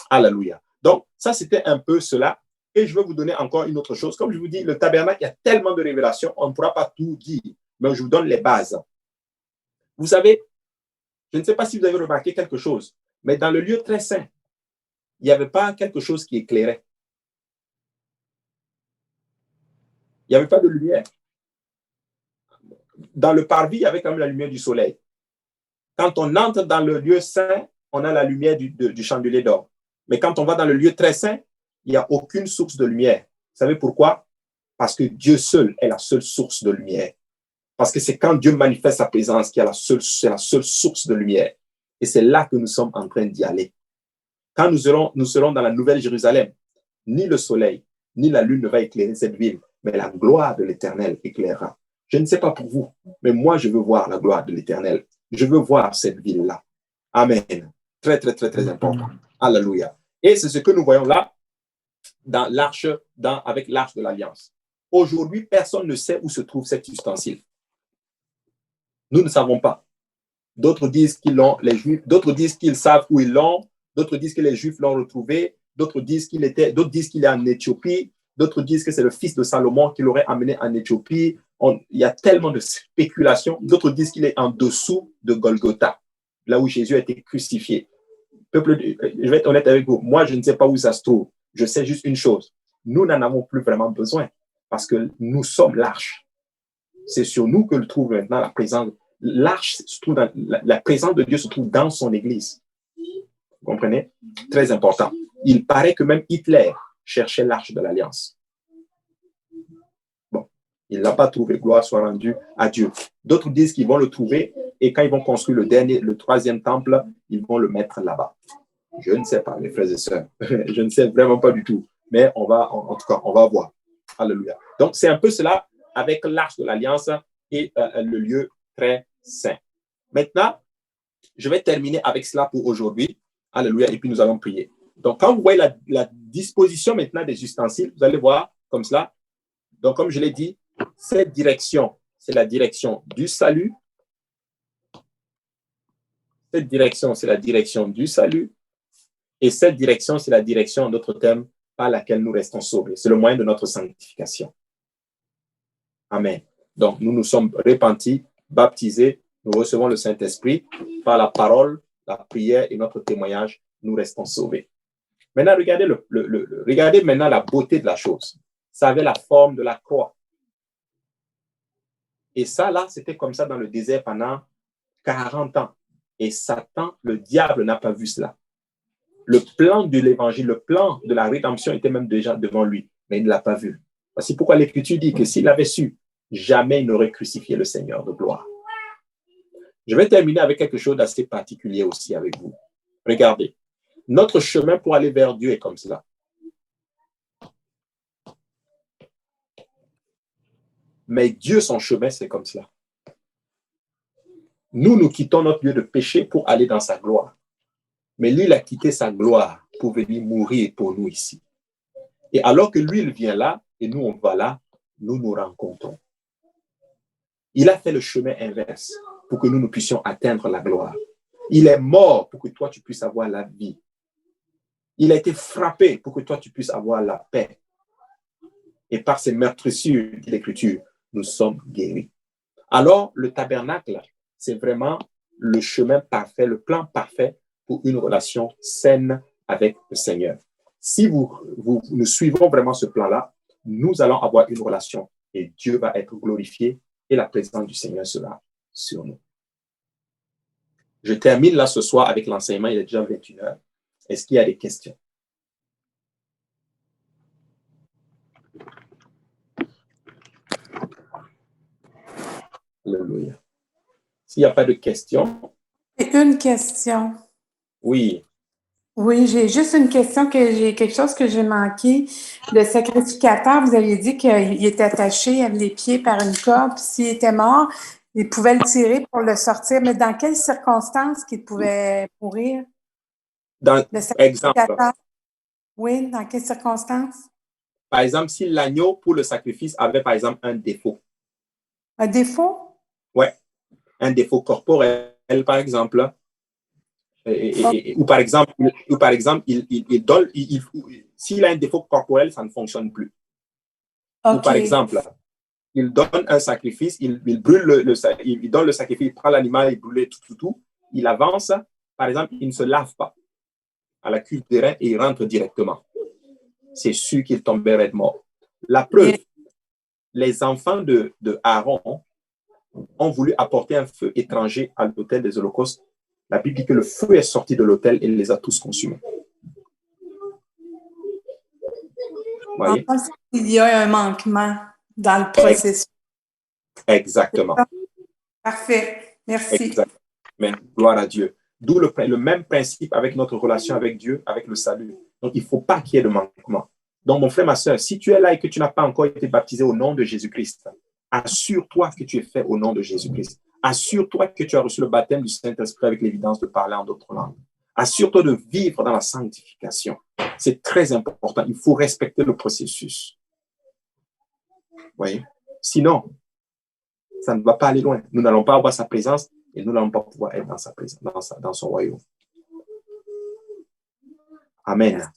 Alléluia. Donc, ça, c'était un peu cela. Et je vais vous donner encore une autre chose. Comme je vous dis, le tabernacle, il y a tellement de révélations, on ne pourra pas tout dire. Mais je vous donne les bases. Vous savez, je ne sais pas si vous avez remarqué quelque chose, mais dans le lieu très saint, il n'y avait pas quelque chose qui éclairait. Il n'y avait pas de lumière. Dans le parvis, il y avait quand même la lumière du soleil. Quand on entre dans le lieu saint, on a la lumière du chandelier d'or. Mais quand on va dans le lieu très saint, il n'y a aucune source de lumière. Vous savez pourquoi? Parce que Dieu seul est la seule source de lumière. Parce que c'est quand Dieu manifeste sa présence qu'il y a c'est la seule source de lumière. Et c'est là que nous sommes en train d'y aller. Quand nous serons dans la Nouvelle Jérusalem, ni le soleil, ni la lune ne va éclairer cette ville, mais la gloire de l'Éternel éclairera. Je ne sais pas pour vous, mais moi, je veux voir la gloire de l'Éternel. Je veux voir cette ville-là. Amen. Très, très, très, très important. Alléluia. Et c'est ce que nous voyons là dans l'arche, avec l'arche de l'Alliance. Aujourd'hui, personne ne sait où se trouve cet ustensile. Nous ne savons pas. D'autres disent qu'ils l'ont, les Juifs, d'autres disent qu'ils savent où ils l'ont, d'autres disent que les Juifs l'ont retrouvé, d'autres disent qu'il est en Éthiopie, d'autres disent que c'est le fils de Salomon qui l'aurait amené en Éthiopie. Il y a tellement de spéculations. D'autres disent qu'il est en dessous de Golgotha, là où Jésus a été crucifié. Peuple, je vais être honnête avec vous, moi je ne sais pas où ça se trouve. Je sais juste une chose, nous n'en avons plus vraiment besoin parce que nous sommes l'arche. C'est sur nous que le trouve maintenant la présence. L'arche se trouve dans, la présence de Dieu se trouve dans son église. Vous comprenez? Très important. Il paraît que même Hitler cherchait l'arche de l'Alliance. Bon, il n'a pas trouvé, gloire soit rendue à Dieu. D'autres disent qu'ils vont le trouver et quand ils vont construire le troisième temple, ils vont le mettre là-bas. Je ne sais pas, mes frères et sœurs. Je ne sais vraiment pas du tout. Mais en tout cas, on va voir. Alléluia. Donc, c'est un peu cela avec l'arche de l'Alliance et le lieu très saint. Maintenant, je vais terminer avec cela pour aujourd'hui. Alléluia. Et puis, nous allons prier. Donc, quand vous voyez la disposition maintenant des ustensiles, vous allez voir comme cela. Donc, comme je l'ai dit, cette direction, c'est la direction du salut. Cette direction, c'est la direction du salut. Et cette direction, c'est la direction, en d'autres termes, par laquelle nous restons sauvés. C'est le moyen de notre sanctification. Amen. Donc, nous nous sommes repentis, baptisés, nous recevons le Saint-Esprit. Par la parole, la prière et notre témoignage, nous restons sauvés. Maintenant, regardez maintenant la beauté de la chose. Ça avait la forme de la croix. Et ça, là, c'était comme ça dans le désert pendant 40 ans. Et Satan, le diable, n'a pas vu cela. Le plan de l'évangile, le plan de la rédemption était même déjà devant lui, mais il ne l'a pas vu. Voici pourquoi l'Écriture dit que s'il avait su, jamais il n'aurait crucifié le Seigneur de gloire. Je vais terminer avec quelque chose d'assez particulier aussi avec vous. Regardez, notre chemin pour aller vers Dieu est comme cela. Mais Dieu, son chemin, c'est comme cela. Nous quittons notre lieu de péché pour aller dans sa gloire. Mais lui, il a quitté sa gloire pour venir mourir pour nous ici. Et alors que lui, il vient là, et nous, on va là, nous nous rencontrons. Il a fait le chemin inverse pour que nous puissions atteindre la gloire. Il est mort pour que toi, tu puisses avoir la vie. Il a été frappé pour que toi, tu puisses avoir la paix. Et par ces meurtrissures de l'Écriture, nous sommes guéris. Alors, le tabernacle, c'est vraiment le chemin parfait, le plan parfait pour une relation saine avec le Seigneur. Si nous suivons vraiment ce plan-là, nous allons avoir une relation et Dieu va être glorifié et la présence du Seigneur sera sur nous. Je termine là ce soir avec l'enseignement, il est déjà 21h. Est-ce qu'il y a des questions? Alléluia. S'il n'y a pas de questions. Une question. Oui. Oui, j'ai juste une question j'ai quelque chose que j'ai manqué. Le sacrificateur, vous aviez dit qu'il était attaché avec les pieds par une corde, puis s'il était mort, il pouvait le tirer pour le sortir. Mais dans quelles circonstances qu'il pouvait mourir, Dans, le exemple, sacrificateur? Oui, dans quelles circonstances? par exemple, si l'agneau pour le sacrifice avait, par exemple, un défaut, Un défaut? ouais, un défaut corporel, par exemple, ou par exemple, s'il a un défaut corporel, ça ne fonctionne plus. Ou OK. par exemple, il donne un sacrifice, il brûle il donne le sacrifice, il prend l'animal, il brûle tout, il avance, par exemple, il ne se lave pas à la cuve des reins et il rentre directement. C'est sûr qu'il tomberait mort. La preuve, les enfants de Aaron ont voulu apporter un feu étranger à l'autel des holocaustes. La Bible dit que le feu est sorti de l'autel et les a tous consumés. Voyez? Il y a un manquement dans le processus. Exactement. Parfait. Merci. Exactement. Mais gloire à Dieu. D'où le même principe avec notre relation avec Dieu, avec le salut. Donc, il ne faut pas qu'il y ait de manquement. Donc, mon frère, ma soeur, si tu es là et que tu n'as pas encore été baptisé au nom de Jésus-Christ, assure-toi que tu es fait au nom de Jésus-Christ. Assure-toi que tu as reçu le baptême du Saint-Esprit avec l'évidence de parler en d'autres langues. Assure-toi de vivre dans la sanctification. C'est très important. Il faut respecter le processus. Vous voyez? Sinon, ça ne va pas aller loin. Nous n'allons pas avoir sa présence et nous n'allons pas pouvoir être dans sa présence, dans son royaume. Amen.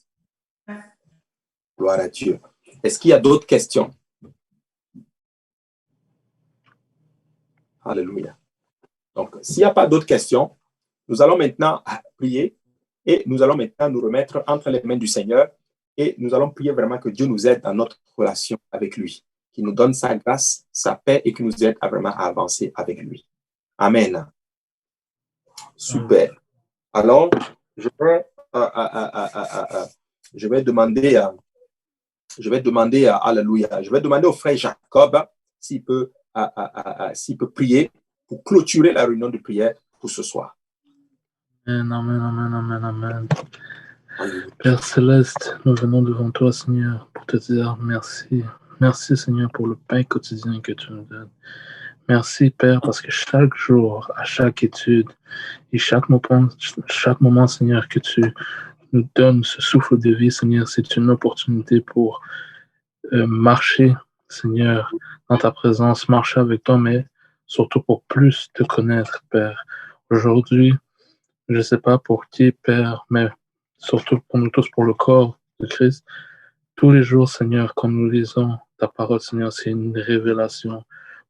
Gloire à Dieu. Est-ce qu'il y a d'autres questions? Alléluia. Donc, s'il n'y a pas d'autres questions, nous allons maintenant prier et nous allons maintenant nous remettre entre les mains du Seigneur et nous allons prier vraiment que Dieu nous aide dans notre relation avec lui, qu'il nous donne sa grâce, sa paix et qu'il nous aide vraiment à avancer avec lui. Amen. Super. Alors, je vais demander alléluia, je vais demander au frère Jacob s'il peut prier pour clôturer la réunion de prière pour ce soir. Amen, amen, amen, amen, amen. Père Céleste, nous venons devant toi, Seigneur, pour te dire merci. Merci, Seigneur, pour le pain quotidien que tu nous donnes. Merci, Père, parce que chaque jour, à chaque étude et chaque moment, Seigneur, que tu nous donnes ce souffle de vie, Seigneur, c'est une opportunité pour marcher, Seigneur, dans ta présence, marcher avec toi, mais surtout pour plus te connaître, Père. Aujourd'hui, je ne sais pas pour qui, Père, mais surtout pour nous tous, pour le corps de Christ. Tous les jours, Seigneur, quand nous lisons ta parole, Seigneur, c'est une révélation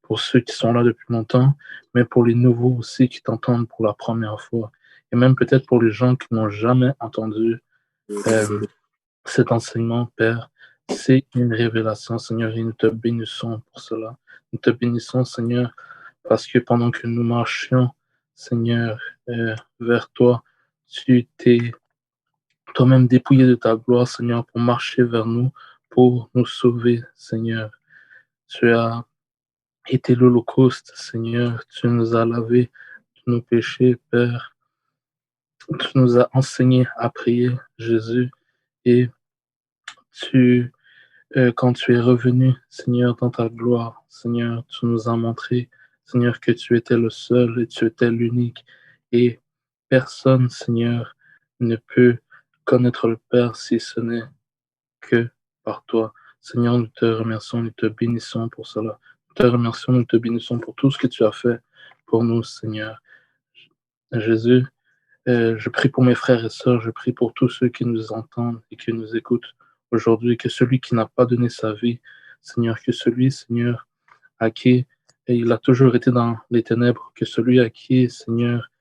pour ceux qui sont là depuis longtemps, mais pour les nouveaux aussi qui t'entendent pour la première fois. Et même peut-être pour les gens qui n'ont jamais entendu cet enseignement, Père. C'est une révélation, Seigneur, et nous te bénissons pour cela. Nous te bénissons, Seigneur, parce que pendant que nous marchions, Seigneur, vers toi, tu t'es toi-même dépouillé de ta gloire, Seigneur, pour marcher vers nous, pour nous sauver, Seigneur. Tu as été l'Holocauste, Seigneur. Tu nous as lavé de nos péchés, Père. Tu nous as enseigné à prier, Jésus, et quand tu es revenu, Seigneur, dans ta gloire, Seigneur, tu nous as montré, Seigneur, que tu étais le seul et tu étais l'unique. Et personne, Seigneur, ne peut connaître le Père si ce n'est que par toi. Seigneur, nous te remercions, nous te bénissons pour cela. Nous te remercions, nous te bénissons pour tout ce que tu as fait pour nous, Seigneur. Jésus, je prie pour mes frères et sœurs, je prie pour tous ceux qui nous entendent et qui nous écoutent aujourd'hui, que celui qui n'a pas donné sa vie, Seigneur, que celui, Seigneur, à qui il a toujours été dans les ténèbres, que celui à qui, Seigneur,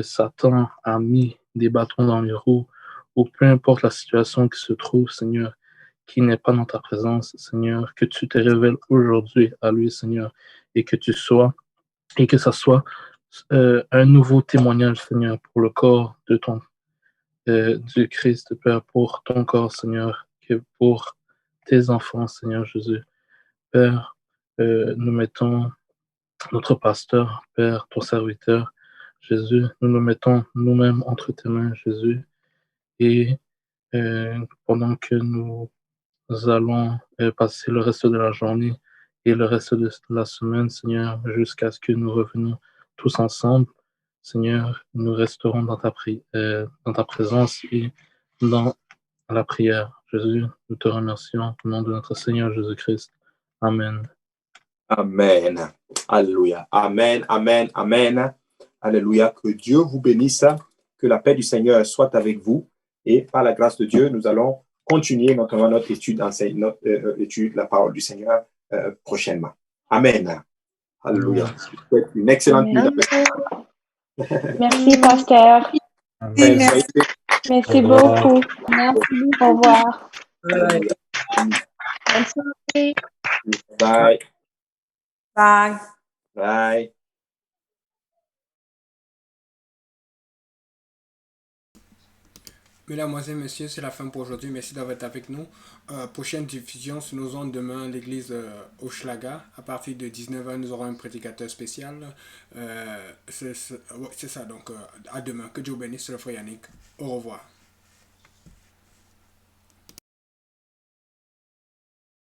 Satan a mis des bâtons dans les roues, ou peu importe la situation qui se trouve, Seigneur, qui n'est pas dans ta présence, Seigneur, que tu te révèles aujourd'hui à lui, Seigneur, et que ça soit un nouveau témoignage, Seigneur, pour le corps de du Christ, Père, pour ton corps, Seigneur, que pour tes enfants, Seigneur Jésus. Père, nous mettons notre pasteur, Père, ton serviteur, Jésus, nous nous mettons nous-mêmes entre tes mains, Jésus, Et pendant que nous allons passer le reste de la journée et le reste de la semaine, Seigneur, jusqu'à ce que nous revenions tous ensemble, Seigneur, nous resterons dans dans ta présence et dans la prière. Jésus, nous te remercions au nom de notre Seigneur Jésus-Christ. Amen. Amen. Alléluia. Amen, amen, amen. Alléluia. Que Dieu vous bénisse. Que la paix du Seigneur soit avec vous. Et par la grâce de Dieu, nous allons continuer notre étude, étude la parole du Seigneur prochainement. Amen. Alléluia. Je vous souhaite une excellente nuit. Merci, pasteur. Merci. Merci beaucoup. Merci beaucoup. Au revoir. Bonne soirée. Bye. Bye. Bye. Mesdames, Messieurs, c'est la fin pour aujourd'hui. Merci d'avoir été avec nous. Prochaine diffusion sur nos ondes demain, l'église Hochelaga. À partir de 19h, nous aurons un prédicateur spécial. C'est ça, donc à demain. Que Dieu bénisse, c'est le frère Yannick. Au revoir.